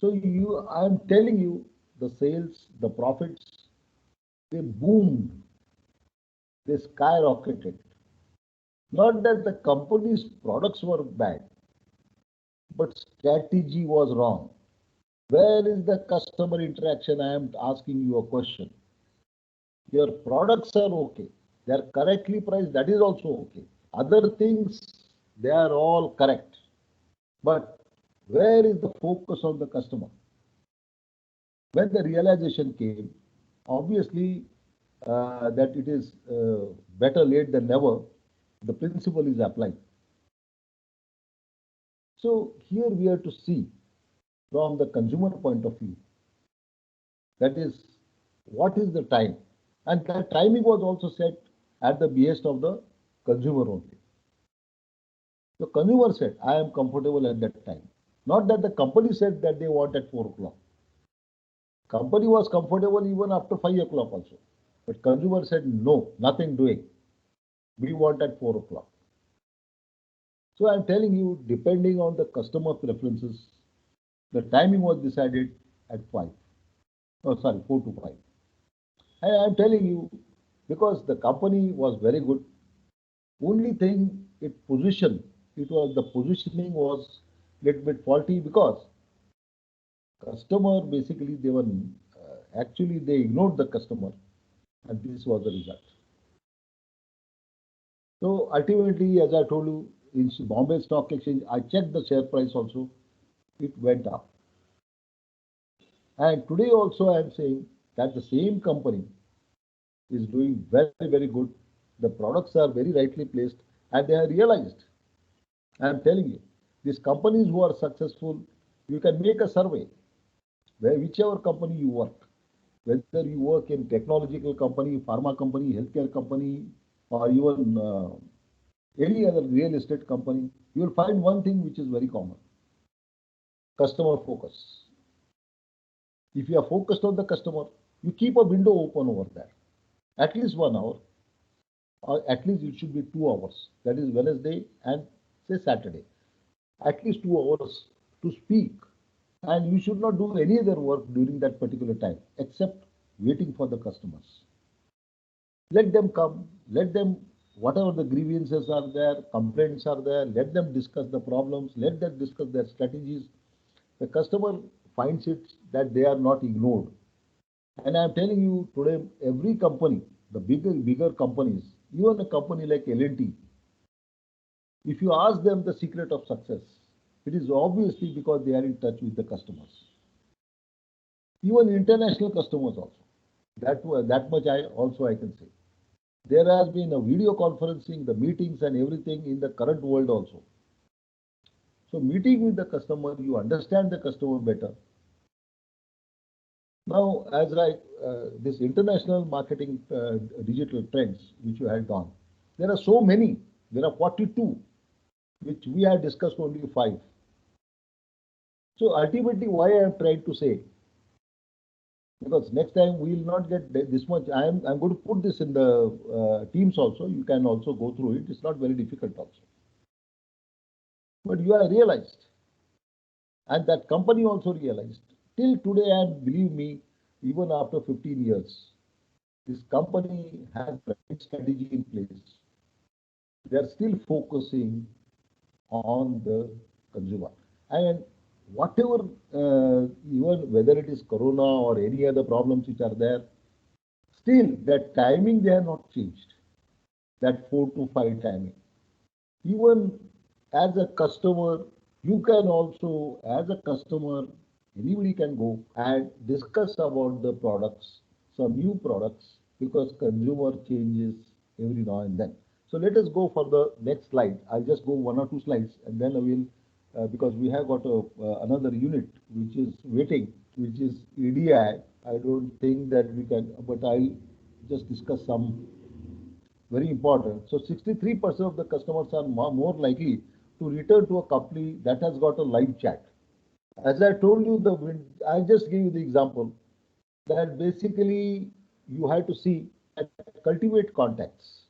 So I am telling you, the sales, the profits, they boomed, they skyrocketed. Not that the company's products were bad, but strategy was wrong. Where is the customer interaction? I am asking you a question. Your products are okay. They are correctly priced. That is also okay. Other things, they are all correct. But where is the focus on the customer? When the realization came, obviously that it is better late than never, the principle is applied. So here we have to see from the consumer point of view, that is, what is the time? And that timing was also set at the behest of the consumer only. The consumer said, I am comfortable at that time. Not that the company said that they want at 4 o'clock. Company was comfortable even after 5 o'clock also. But consumer said, no, nothing doing. We want at 4 o'clock. So I'm telling you, depending on the customer preferences, the timing was decided at 5. Oh, sorry, 4 to 5. And I'm telling you, because the company was very good, only thing it was the positioning was little bit faulty because customer basically they were actually they ignored the customer and this was the result. So ultimately, as I told you, in Bombay Stock Exchange, I checked the share price also, it went up. And today also I am saying that the same company is doing very, very good. The products are very rightly placed and they are realized. I am telling you, these companies who are successful, you can make a survey where whichever company you work, whether you work in technological company, pharma company, healthcare company, or even any other real estate company, you will find one thing which is very common: customer focus. If you are focused on the customer, you keep a window open over there, at least 1 hour, or at least it should be 2 hours. That is Wednesday and say Saturday. At least 2 hours to speak, and you should not do any other work during that particular time except waiting for the customers. Let them come, let them, whatever the grievances are there, complaints are there, let them discuss the problems, let them discuss their strategies. The customer finds it that they are not ignored. And I'm telling you today, every company, the bigger companies, even a company like L&T, if you ask them the secret of success, it is obviously because they are in touch with the customers. Even international customers also. That much I can say. There has been a video conferencing, the meetings and everything in the current world also. So meeting with the customer, you understand the customer better. Now, as this international marketing digital trends which you had gone, there are so many. There are 42, which we have discussed only 5. So ultimately, why I am trying to say, because next time we will not get this much. I'm going to put this in the Teams also. You can also go through it. It's not very difficult also. But you have realized, and that company also realized. Till today, and believe me, even after 15 years, this company has the right strategy in place. They are still focusing on the consumer. And whatever, even whether it is Corona or any other problems which are there, still that timing they have not changed. That 4 to 5 timing. Even as a customer, you can also, as a customer, anybody can go and discuss about the products, some new products, because consumer changes every now and then. So let us go for the next slide. I'll just go 1 or 2 slides and then I will, because we have got another unit which is waiting, which is EDI. I don't think that we can, but I'll just discuss some very important. So 63% of the customers are more likely to return to a company that has got a live chat. As I told you, I just gave you the example that basically you have to see and cultivate contacts.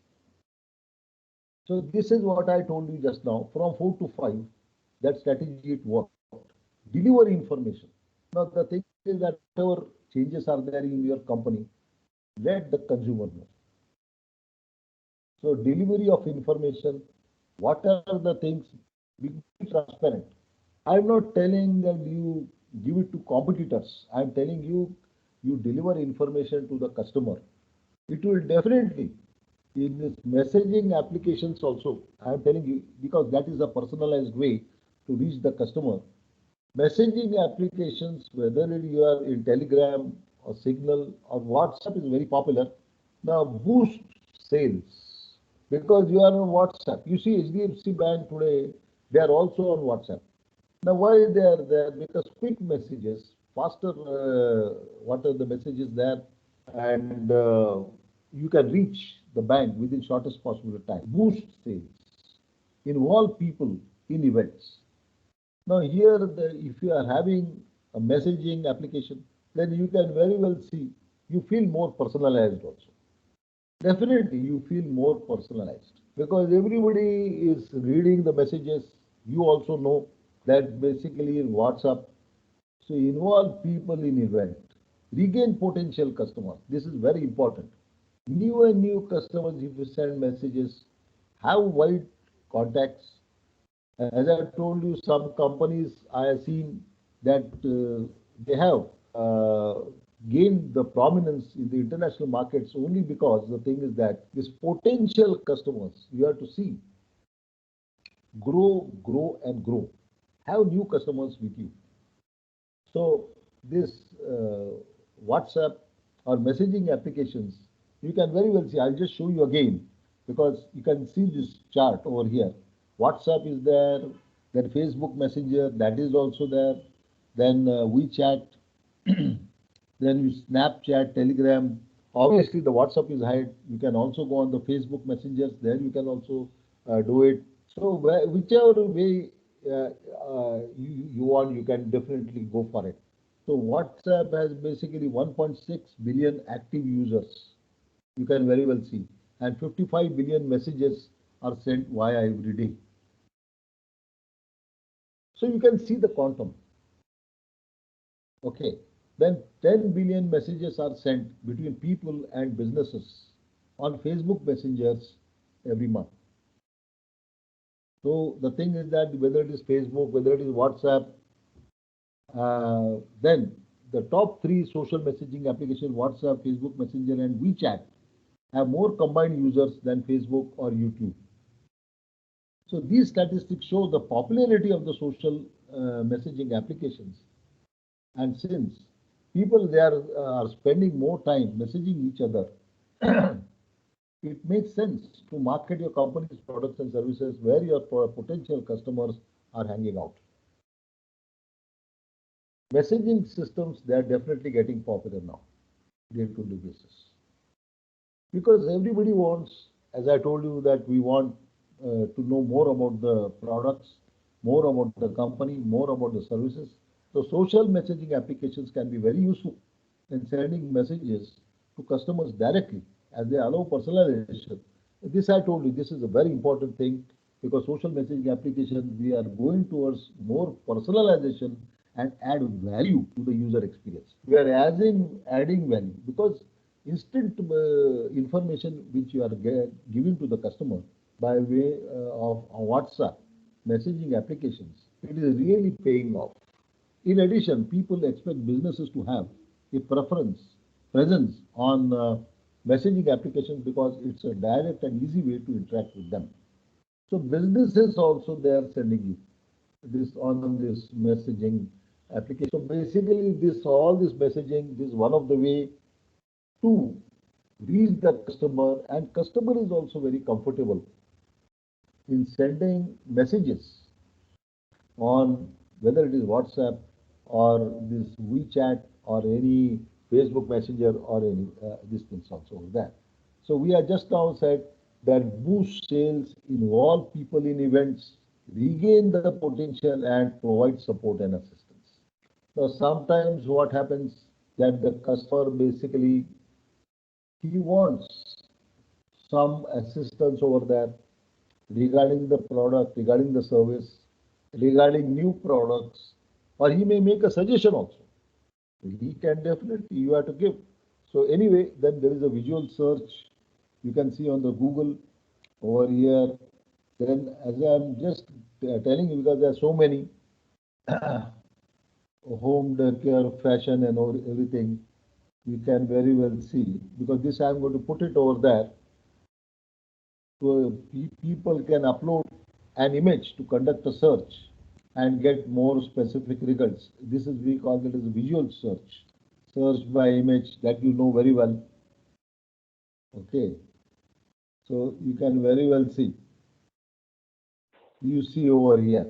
So this is what I told you just now. From 4 to 5, that strategy it worked. Deliver information. Now the thing is that whatever changes are there in your company, let the consumer know. So delivery of information, what are the things, be transparent. I'm not telling that you give it to competitors. I'm telling you, you deliver information to the customer. It will definitely, in this messaging applications also, I'm telling you, because that is a personalized way to reach the customer. Messaging applications, whether you are in Telegram or Signal or WhatsApp is very popular. Now boost sales because you are on WhatsApp. You see HDFC Bank today, they are also on WhatsApp. Now why they are there? Because quick messages, faster, what are the messages there, and you can reach the bank within shortest possible time. Boost sales, involve people in events. Now here, if you are having a messaging application, then you can very well see, you feel more personalized also. Definitely, you feel more personalized. because everybody is reading the messages. You also know that basically in WhatsApp, so involve people in event, regain potential customers. This is very important. New and new customers, if you send messages, have wide contacts. As I told you, some companies I have seen that they have gained the prominence in the international markets only because the thing is that this potential customers you have to see grow, grow, and grow. Have new customers with you. So this WhatsApp or messaging applications, you can very well see. I'll just show you again because you can see this chart over here. WhatsApp is there, then Facebook Messenger, that is also there, then WeChat, then you Snapchat, Telegram. Obviously, the WhatsApp is hide. You can also go on the Facebook Messengers. There you can also do it. So whichever way you want, you can definitely go for it. So WhatsApp has basically 1.6 billion active users. You can very well see, and 55 billion messages are sent via every day. So you can see the quantum. Okay. Then 10 billion messages are sent between people and businesses on Facebook Messengers every month. So the thing is that whether it is Facebook, whether it is WhatsApp, then the top three social messaging applications, WhatsApp, Facebook Messenger, and WeChat, have more combined users than Facebook or YouTube. So these statistics show the popularity of the social messaging applications. And since people there are spending more time messaging each other, it makes sense to market your company's products and services where your potential customers are hanging out. Messaging systems, they are definitely getting popular now, day-to-day basis. Because everybody wants, as I told you, that we want to know more about the products, more about the company, more about the services. So social messaging applications can be very useful in sending messages to customers directly as they allow personalization. This I told you, this is a very important thing because social messaging application, we are going towards more personalization and add value to the user experience. We are adding value because instant information which you are giving to the customer by way of WhatsApp messaging applications, it is really paying off. In addition, people expect businesses to have a presence on messaging applications because it's a direct and easy way to interact with them. So businesses also they are sending you this on this messaging application. So basically, all this messaging, this is one of the way to reach the customer, and customer is also very comfortable in sending messages on whether it is WhatsApp or this WeChat or any Facebook Messenger or any these things also there. So we are just now said that boost sales, involve people in events, regain the potential and provide support and assistance. So sometimes what happens that the customer basically he wants some assistance over there regarding the product, regarding the service, regarding new products, or he may make a suggestion also. He can definitely, you have to give. So anyway, then there is a visual search. You can see on the Google over here. Then as I'm just telling you because there are so many home decor, fashion and everything, you can very well see because this I'm going to put it over there. So people can upload an image to conduct a search and get more specific results. This is we call it as a visual search. Search by image that you know very well. Okay. So you can very well see. You see over here.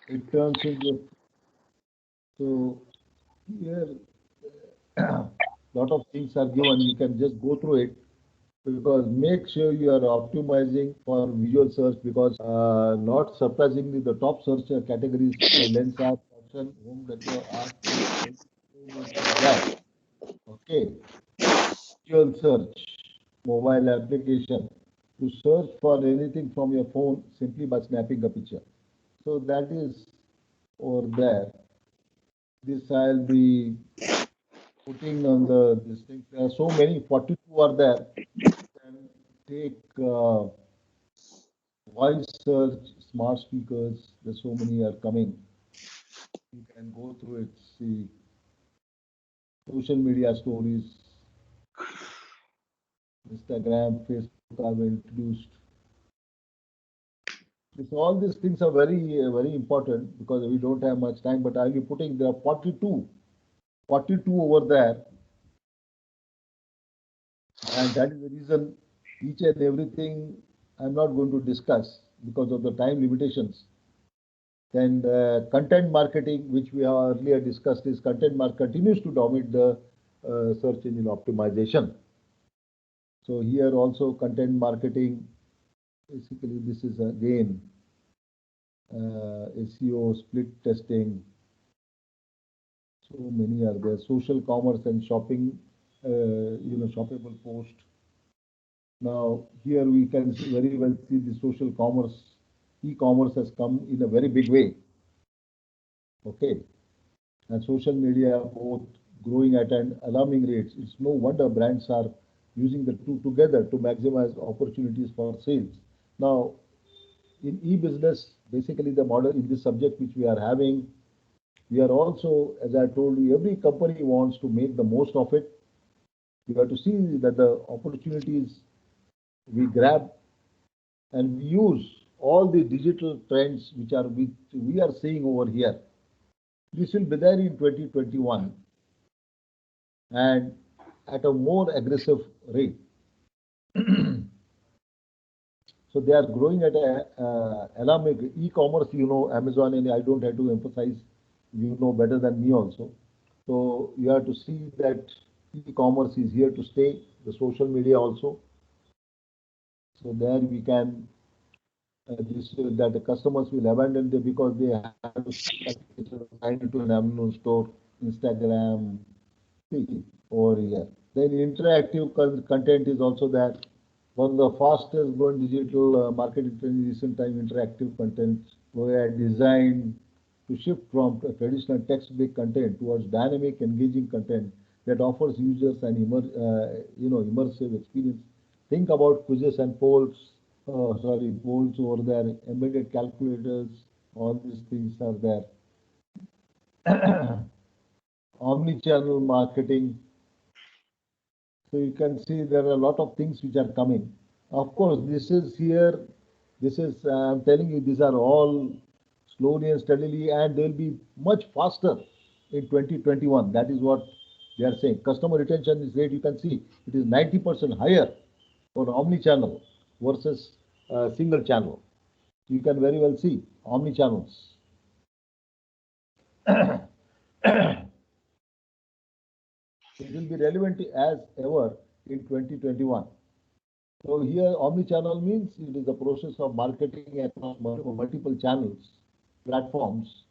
It turns into so here lot of things are given. You can just go through it because make sure you are optimizing for visual search because not surprisingly the top search categories lens art, fashion, home decor, art, that. Okay, visual search, mobile application, to search for anything from your phone simply by snapping a picture. So that is over there. This I'll be putting on the this thing. There are so many, 42 are there. Can take voice search, smart speakers. There's so many are coming. You can go through it. See social media stories, Instagram, Facebook have been introduced. This, all these things are very important because we don't have much time. But I'll be putting there are 42 over there, and that is the reason each and everything I'm not going to discuss because of the time limitations. Then content marketing, which we have earlier discussed, is content market continues to dominate the search engine optimization. So here also content marketing, basically this is again SEO, split testing, so many are there. Social commerce and shopping, shoppable post. Now here we can very well see the social commerce, e-commerce has come in a very big way. Okay, and social media both growing at an alarming rate. It's no wonder brands are using the two together to maximize opportunities for sales. Now, in e-business, basically the model in this subject which we are having, we are also, as I told you, every company wants to make the most of it. You have to see that the opportunities we grab and we use all the digital trends which we are seeing over here. This will be there in 2021 and at a more aggressive rate. So they are growing at a alarming e-commerce. Amazon, and I don't have to emphasize. You know better than me also. So you have to see that e-commerce is here to stay. The social media also. So there we can that the customers will abandon them because they have to sign into an Amazon store, Instagram, over here. Then interactive content is also there. One of the fastest growing digital marketing trend in recent time, interactive content. We are designed to shift from traditional text-based content towards dynamic, engaging content that offers users an immersive experience. Think about quizzes and polls. Polls over there, embedded calculators. All these things are there. Omni-channel marketing. So you can see there are a lot of things which are coming. Of course, I'm telling you, these are all slowly and steadily, and they'll be much faster in 2021. That is what they are saying. Customer retention is rate, you can see it is 90% higher for omni-channel versus single channel. You can very well see omni-channels. It will be relevant as ever in 2021. So here omni-channel means it is the process of marketing across multiple channels, platforms,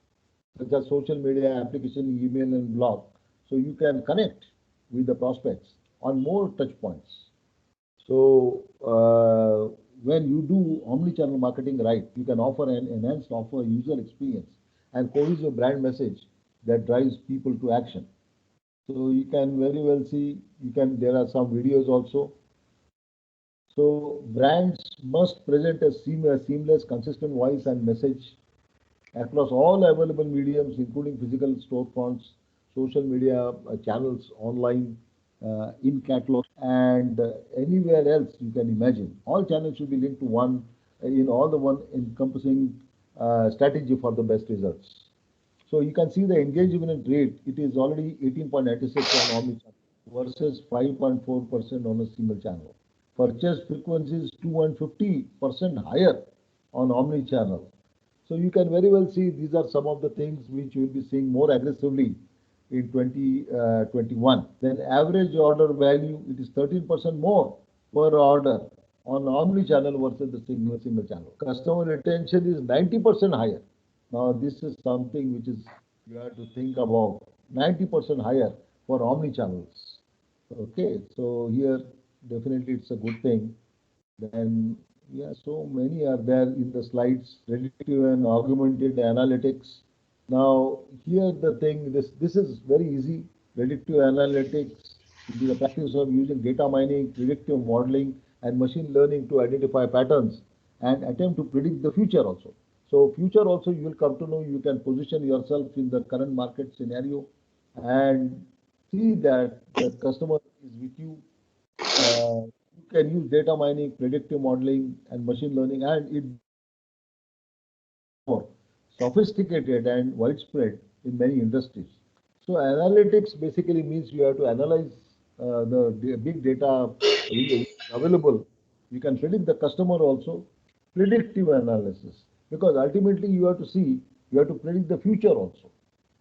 such as social media, application, email, and blog. So you can connect with the prospects on more touch points. So when you do omni-channel marketing right, you can offer an enhanced offer user experience and cohesive brand message that drives people to action. So you can very well see, there are some videos also. So brands must present a seamless, consistent voice and message across all available mediums, including physical storefronts, social media channels, online, in catalog, and anywhere else you can imagine. All channels should be linked to one, in all the one encompassing strategy for the best results. So you can see the engagement rate, it is already 18.96 on omni-channel versus 5.4% on a single channel. Purchase frequency is 250% higher on omni-channel. So you can very well see these are some of the things which you will be seeing more aggressively in 2021. Then average order value, it is 13% more per order on omni-channel versus the single channel. Customer retention is 90% higher. Now this is something which is you have to think about. 90% higher for omni-channels. Okay, so here definitely it's a good thing. Then, yeah, so many are there in the slides, predictive and augmented analytics. Now, here the thing, this is very easy. Predictive analytics, it is the practice of using data mining, predictive modeling, and machine learning to identify patterns and attempt to predict the future also. So, future also you will come to know you can position yourself in the current market scenario and see that the customer is with you. You can use data mining, predictive modeling, and machine learning, and it more sophisticated and widespread in many industries. So analytics basically means you have to analyze the big data which is available. You can predict the customer also. Predictive analysis, because ultimately you have to see, you have to predict the future also.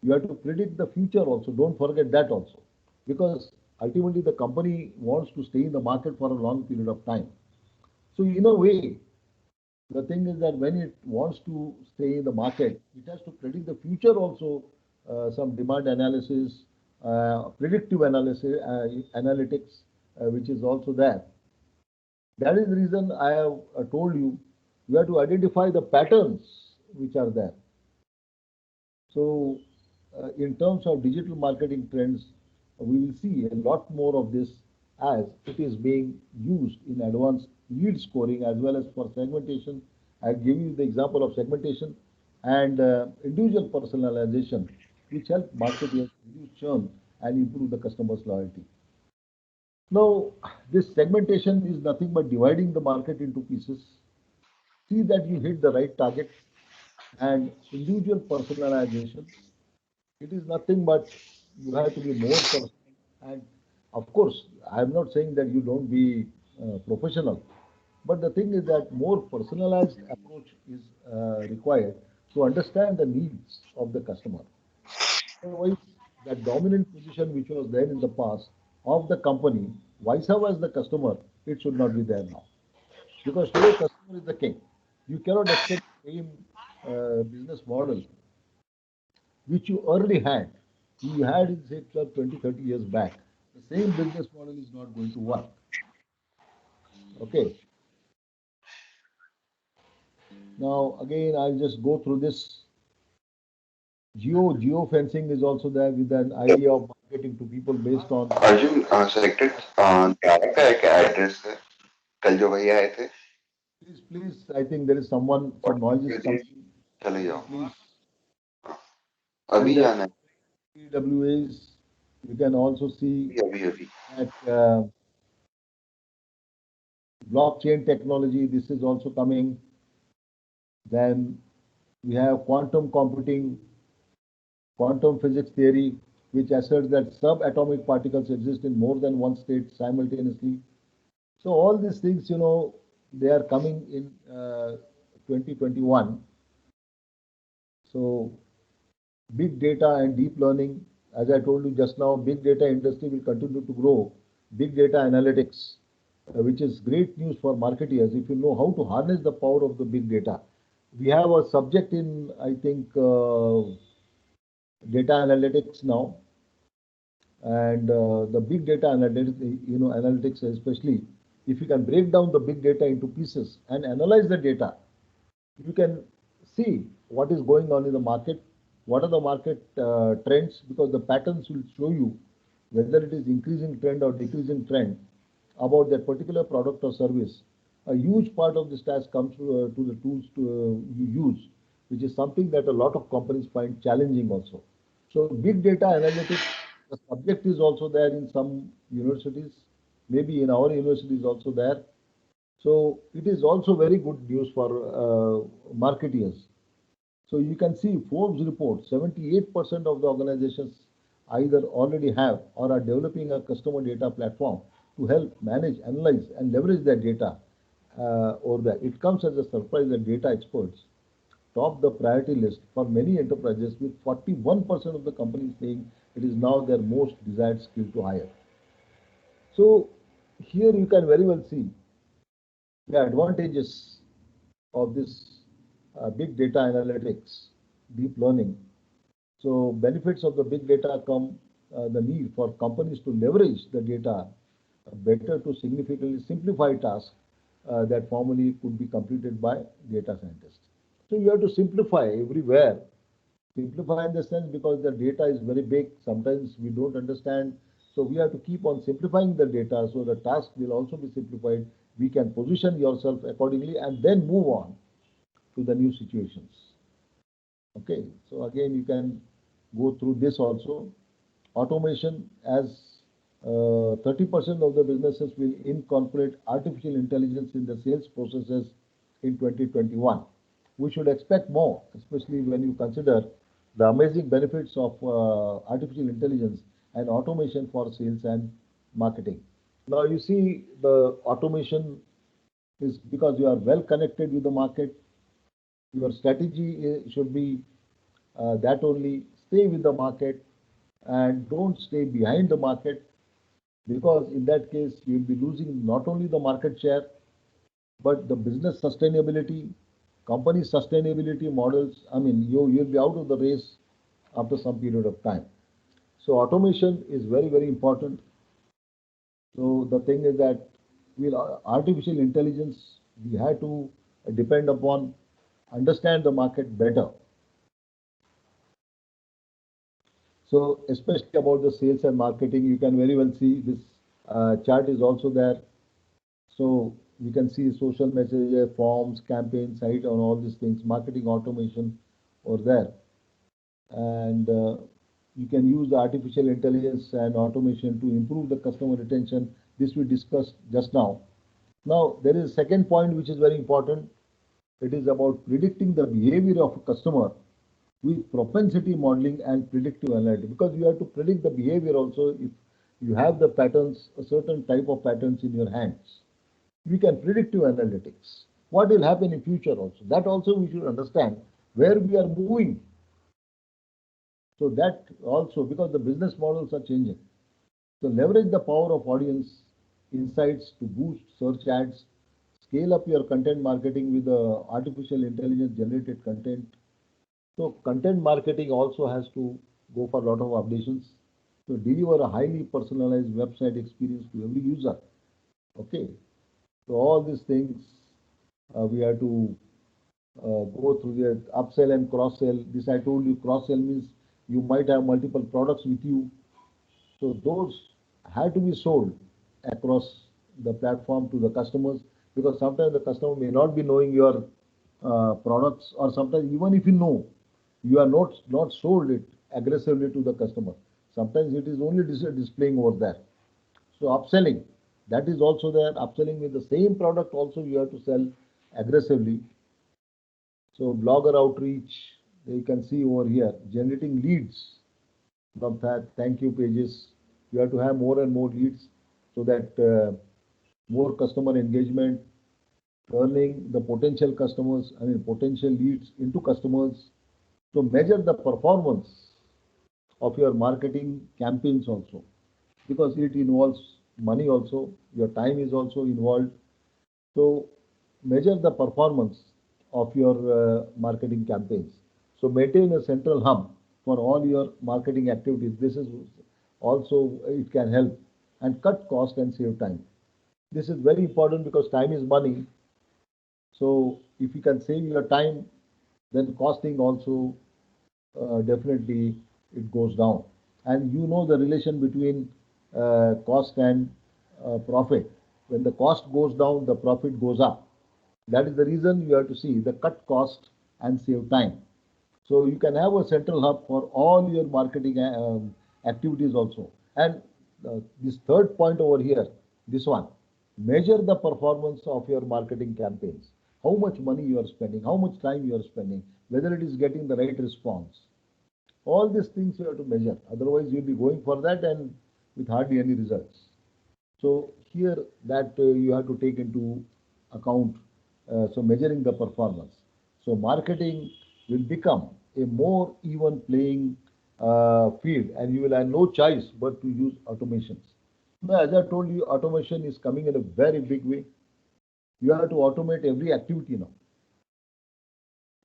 You have to predict the future also. Don't forget that also, because ultimately the company wants to stay in the market for a long period of time. So in a way, the thing is that when it wants to stay in the market, it has to predict the future also, some demand analysis, predictive analysis, analytics, which is also there. That is the reason I have told you, you have to identify the patterns which are there. So, in terms of digital marketing trends, we will see a lot more of this as it is being used in advanced lead scoring as well as for segmentation. I give you the example of segmentation and individual personalization, which help marketers reduce churn and improve the customer's loyalty. Now, this segmentation is nothing but dividing the market into pieces. See that you hit the right target and individual personalization. It is nothing but you have to be more personal. And of course, I'm not saying that you don't be professional, but the thing is that more personalized approach is required to understand the needs of the customer. Otherwise, that dominant position which was there in the past of the company, vice versa as the customer, it should not be there now. Because today customer is the king. You cannot expect the same business model which you early had, you had in say 12, 20, 30 years back, the same business model is not going to work. Okay. Now again, I'll just go through this. Geo fencing is also there with an idea of marketing to people based on. Arjun selected Tara का एक address है कल जो भैया आए थे Please, I think there is someone, some noise is coming. चले जाओ Please, अभी and the जाना है PWAs, you can also see अभी अभी that blockchain technology, this is also coming. Then we have quantum computing, quantum physics theory, which asserts that subatomic particles exist in more than one state simultaneously. So all these things, they are coming in 2021. So big data and deep learning, as I told you just now, big data industry will continue to grow. Big data analytics, which is great news for marketeers if you know how to harness the power of the big data. We have a subject in, I think, data analytics now, and the big data analytics, analytics especially, if you can break down the big data into pieces and analyze the data, you can see what is going on in the market, what are the market trends, because the patterns will show you whether it is increasing trend or decreasing trend about that particular product or service. A huge part of this task comes to the tools you use, which is something that a lot of companies find challenging also. So big data analytics, the subject is also there in some universities, maybe in our university is also there. So it is also very good news for marketeers. So you can see Forbes report 78% of the organizations either already have or are developing a customer data platform to help manage, analyze, and leverage their data over there. It comes as a surprise that data experts top the priority list for many enterprises, with 41% of the companies saying it is now their most desired skill to hire. So here you can very well see the advantages of this big data analytics, deep learning. So benefits of the big data come the need for companies to leverage the data better to significantly simplify tasks that formally could be completed by data scientists. So you have to simplify everywhere. Simplify in the sense because the data is very big. Sometimes we don't understand. So we have to keep on simplifying the data so the task will also be simplified. We can position yourself accordingly and then move on to the new situations. Okay, so again you can go through this also. Automation as 30% of the businesses will incorporate artificial intelligence in the sales processes in 2021. We should expect more, especially when you consider the amazing benefits of artificial intelligence and automation for sales and marketing. Now you see the automation is because you are well connected with the market. Your strategy should be that only stay with the market and don't stay behind the market because in that case you'll be losing not only the market share but the business sustainability, company sustainability models. I mean, you'll be out of the race after some period of time. So automation is very, very important. So the thing is that artificial intelligence, we have to depend upon, understand the market better. So especially about the sales and marketing, you can very well see this chart is also there. So you can see social messages, forms, campaign site on all these things, marketing automation over there. And you can use the artificial intelligence and automation to improve the customer retention. This we discussed just now. Now, there is a second point which is very important. It is about predicting the behavior of a customer with propensity modeling and predictive analytics. Because you have to predict the behavior also if you have the patterns, a certain type of patterns in your hands. We can predictive analytics. What will happen in future also? That also we should understand where we are moving. So that also because the business models are changing. So leverage the power of audience insights to boost search ads, scale up your content marketing with the artificial intelligence generated content. So content marketing also has to go for a lot of updations to deliver a highly personalized website experience to every user. Okay, so all these things we have to go through the upsell and cross sell. This I told you, cross sell means you might have multiple products with you. So those have to be sold across the platform to the customers because sometimes the customer may not be knowing your products or sometimes even if you know, you are not sold it aggressively to the customer. Sometimes it is only displaying over there. So upselling, that is also there. Upselling with the same product also you have to sell aggressively. So blogger outreach, you can see over here, generating leads from that thank you pages. You have to have more and more leads so that more customer engagement, turning the potential customers, potential leads into customers. So measure the performance of your marketing campaigns also because it involves money also, your time is also involved. So measure the performance of your marketing campaigns. So maintain a central hub for all your marketing activities. This is also, it can help and cut cost and save time. This is very important because time is money. So if you can save your time, then costing also definitely it goes down. And you know the relation between cost and profit. When the cost goes down, the profit goes up. That is the reason you have to see the cut cost and save time. So you can have a central hub for all your marketing activities also. And this third point over here, this one, measure the performance of your marketing campaigns. How much money you are spending, how much time you are spending, whether it is getting the right response. All these things you have to measure. Otherwise, you'll be going for that and with hardly any results. So here that you have to take into account. So measuring the performance. So marketing will become a more even playing field, and you will have no choice but to use automations. Now, as I told you, automation is coming in a very big way. You have to automate every activity now.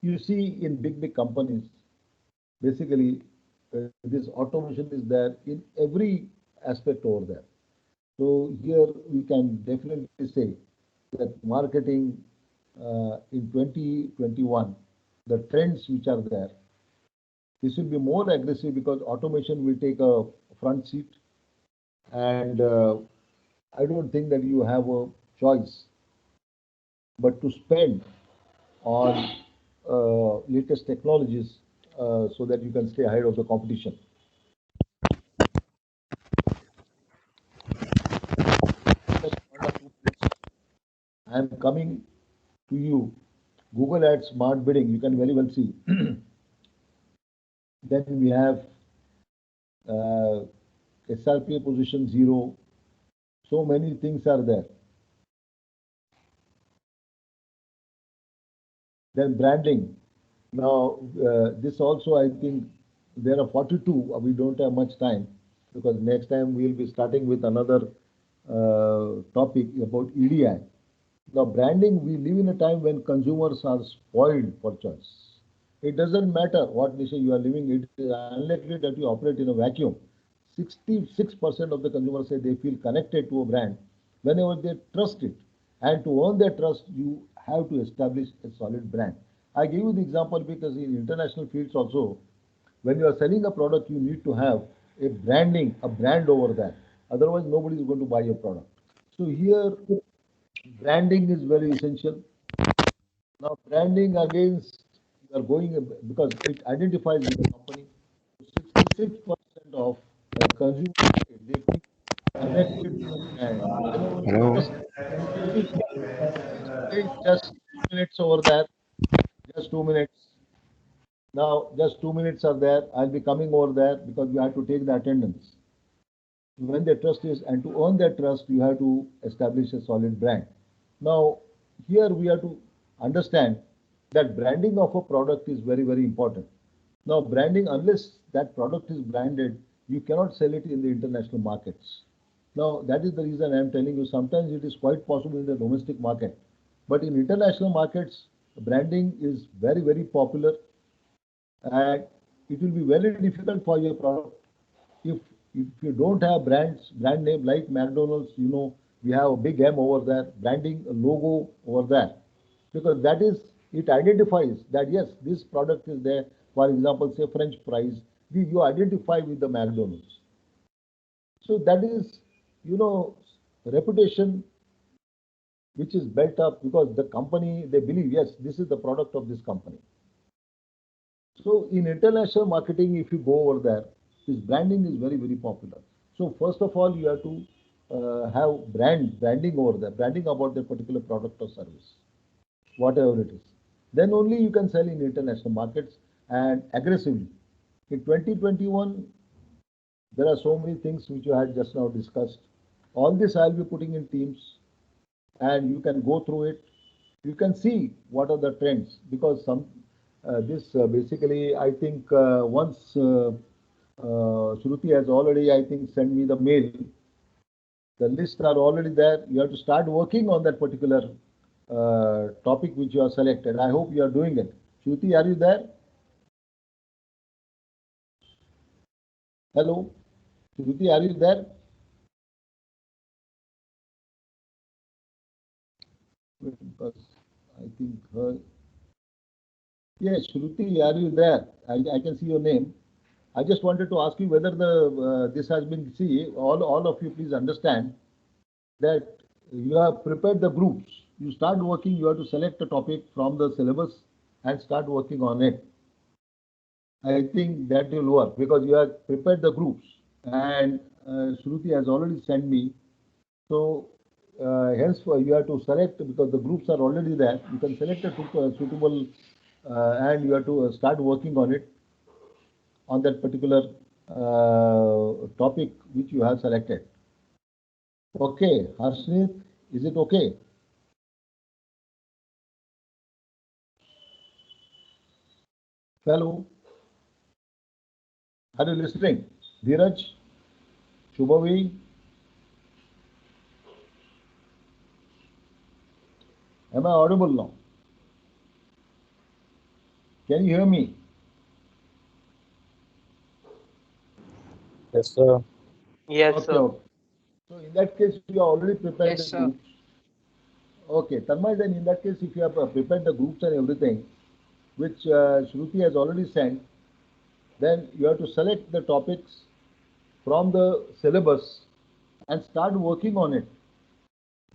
You see in big companies, basically this automation is there in every aspect over there. So here we can definitely say that marketing in 2021, the trends which are there, this will be more aggressive because automation will take a front seat, and I don't think that you have a choice but to spend on latest technologies so that you can stay ahead of the competition. I am coming to you. Google Ads Smart Bidding, you can very well see. Then we have uh, SRP position 0. So many things are there. Then branding. Now, this also, I think there are 42. We don't have much time because next time we'll be starting with another topic about EDI. Now, branding, we live in a time when consumers are spoiled for choice. It doesn't matter what niche you are living, it is unlikely that you operate in a vacuum. 66% of the consumers say they feel connected to a brand whenever they trust it. And to earn their trust, you have to establish a solid brand. I give you the example because in international fields also, when you are selling a product, you need to have a branding, a brand over that. Otherwise, nobody is going to buy your product. So here, branding is very essential. Now, branding against you are going because it identifies with the company. 66% of consumers they feel connected to the brand. Whenever they Hello. trust, wait just 2 minutes over there, just 2 minutes. Now, just 2 minutes are there. I'll be coming over there because you have to take the attendance. When the trust is, and to earn that trust, you have to establish a solid brand. Now, here we have to understand that branding of a product is very, very important. Now, branding, unless that product is branded, you cannot sell it in the international markets. Now, that is the reason I am telling you sometimes it is quite possible in the domestic market. But in international markets, branding is very, very popular, and it will be very difficult for your product if you don't have brand name like McDonald's, we have a big M over there, branding a logo over there, because that is it identifies that yes, this product is there. For example, say French fries, you identify with the McDonald's. So that is, reputation which is built up because the company they believe yes, this is the product of this company. So in international marketing, if you go over there, this branding is very, very popular. So first of all, you have to have branding over there, branding about the particular product or service, whatever it is. Then only you can sell in international markets and aggressively. In 2021, there are so many things which you had just now discussed. All this I'll be putting in Teams, and you can go through it. You can see what are the trends because some this basically I think once Shruti has already I think sent me the mail. The lists are already there. You have to start working on that particular topic which you have selected. I hope you are doing it. Shruti, are you there? Hello, Shruti, are you there? Because I think her. Yes, Shruti, are you there? I can see your name. I just wanted to ask you whether the this has been see all of you please understand that you have prepared the groups. You start working. You have to select a topic from the syllabus and start working on it. I think that will work because you have prepared the groups and Shruti has already sent me. So hence you have to select because the groups are already there. You can select a suitable and you have to start working on it on that particular topic which you have selected. Okay, Harshit, is it okay? Fellow, are you listening? Dheeraj, Shubhavi, am I audible now? Can you hear me? Yes, sir. Yes, Okay, sir. okay. So in that case, you are already prepared Yes, the sir. groups. Okay, Tanmay, then in that case, if you have prepared the groups and everything, which Shruti has already sent, then you have to select the topics from the syllabus and start working on it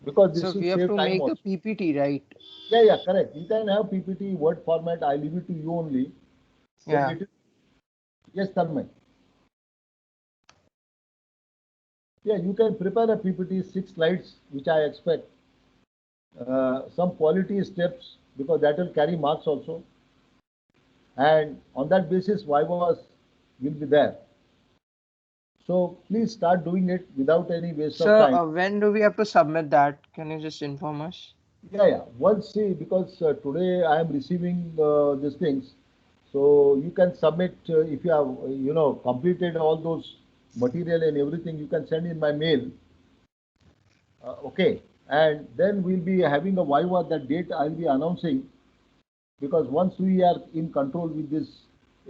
because So this will we have save to time make a also. PPT, right? Yeah, yeah, correct. You can have PPT, Word format. I leave it to you only. Then Yeah. it is, yes, Tanmay. Yeah, you can prepare a PPT, 6 slides, which I expect. Some quality steps because that will carry marks also. And on that basis, Vivas will be there. So please start doing it without any waste of So time. when do we have to submit that? Can you just inform us? Yeah, yeah. Once see, because today I am receiving these things, so you can submit if you have completed all those material and everything. You can send in my mail. Okay, and then we'll be having a Viva. That date I'll be announcing because once we are in control with this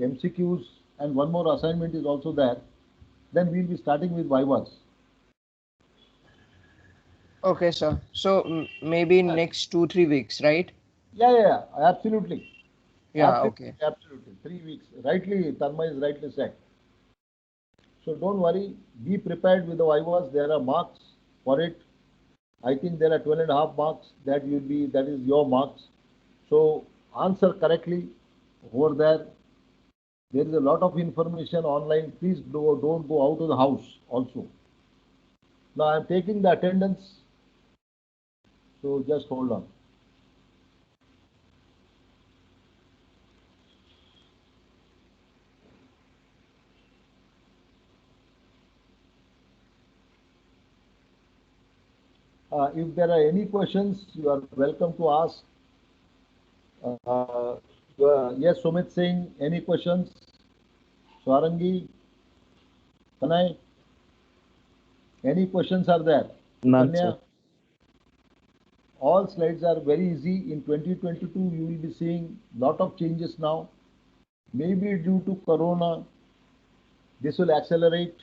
MCQs and one more assignment is also there, then we'll be starting with Vivas. Okay, sir. So maybe in next 2-3 weeks, right? Yeah, yeah, yeah, absolutely. Yeah, Absolutely, okay. absolutely. 3 weeks. Rightly, Tanmay is rightly said. So don't worry, be prepared with the Vivas. There are marks for it. I think there are 12.5 marks that is your marks. So answer correctly over there. There is a lot of information online. Please don't go out of the house also. Now I am taking the attendance. So just hold on. If there are any questions, you are welcome to ask. Uh, yes, Sumit Singh, any questions? Swarangi, Tanay, any questions are there? None, sir. Kanya, all slides are very easy. In 2022, you will be seeing lot of changes now. Maybe due to Corona, this will accelerate.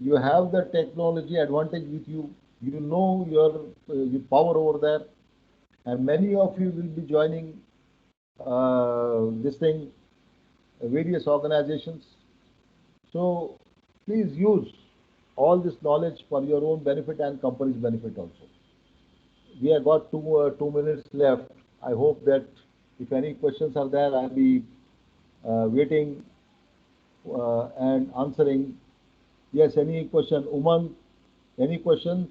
You have the technology advantage with you. You know your power over there, and many of you will be joining this thing, various organizations. So please use all this knowledge for your own benefit and company's benefit also. We have got 2 minutes left. I hope that if any questions are there, I'll be waiting and answering. Yes, any question? Umang, any question?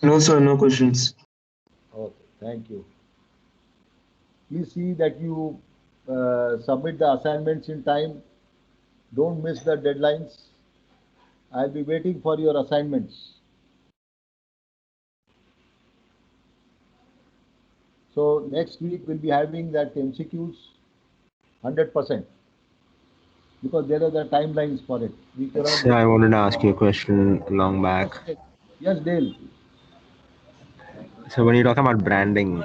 No, sir, no questions. Okay, thank you. Please see that you submit the assignments in time. Don't miss the deadlines. I'll be waiting for your assignments. So next week we'll be having that MCQs 100% because there are the timelines for it. We cannot. So I wanted to ask you a question long back. Yes, Dale. So when you're talking about branding,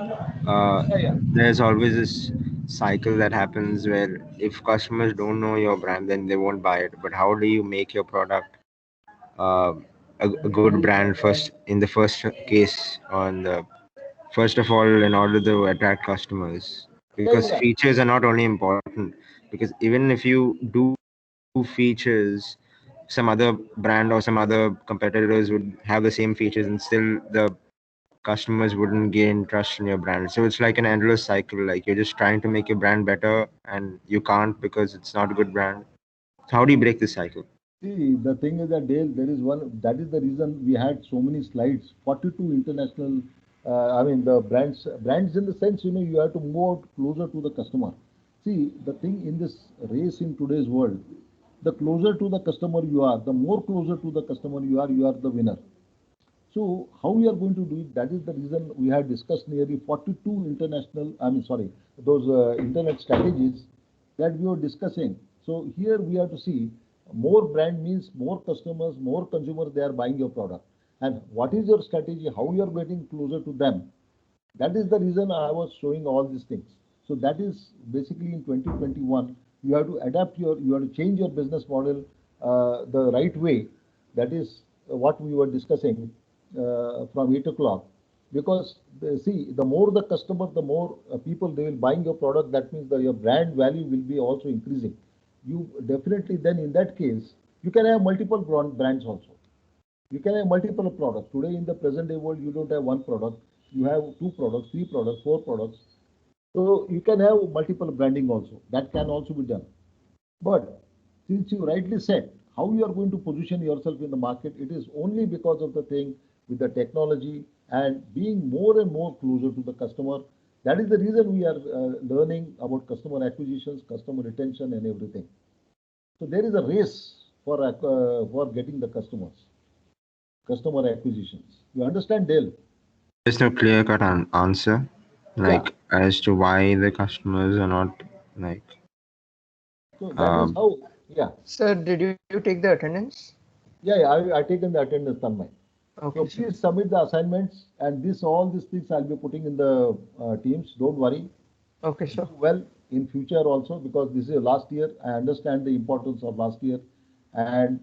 Yeah. there's always this cycle that happens where if customers don't know your brand, then they won't buy it. But how do you make your product uh, a good brand first in the first case on the first of all in order to attract customers? Because Yeah. features are not only important, because even if you do features, some other brand or some other competitors would have the same features and still the customers wouldn't gain trust in your brand. So it's like an endless cycle. Like you're just trying to make your brand better and you can't because it's not a good brand. So how do you break this cycle? See, the thing is that Dale, there is one. That is the reason we had so many slides. 42 international. I mean, the brands in the sense, you have to move out closer to the customer. See, the thing in this race in today's world, the closer to the customer you are, the more closer to the customer you are the winner. So how we are going to do it? That is the reason we had discussed nearly 42 international, I mean, sorry, those internet strategies that we were discussing. So here we have to see more brand means more customers, more consumers, they are buying your product. And what is your strategy? How you are getting closer to them? That is the reason I was showing all these things. So that is basically in 2021, you have to adapt you have to change your business model the right way. that is what we were discussing from 8 o'clock. Because see, the more the customer, the more people they will buying your product. That means your brand value will be also increasing. You definitely then in that case you can have multiple brands also. You can have multiple products. Today in the present day world, you don't have one product. You have two products, three products, four products. So you can have multiple branding also. That can also be done. But since you rightly said, how you are going to position yourself in the market, it is only because of the thing with the technology and being more and more closer to the customer. That is the reason we are learning about customer acquisitions, customer retention, and everything. So there is a race for getting the customer acquisitions. You understand, Dale? There's no clear-cut answer, like as to why the customers are not like. So that is how, yeah. Sir, did you take the attendance? Yeah, I taken the attendance on mine. Okay, So sir. please submit the assignments and all these things I'll be putting in the teams. Don't worry. Okay, sir. Do well in future also because this is last year. I understand the importance of last year and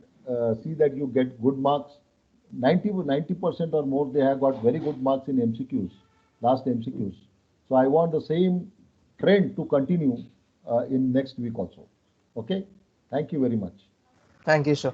see that you get good marks. 90% or more they have got very good marks in MCQs, last MCQs. So I want the same trend to continue in next week also. Okay. Thank you very much. Thank you, sir.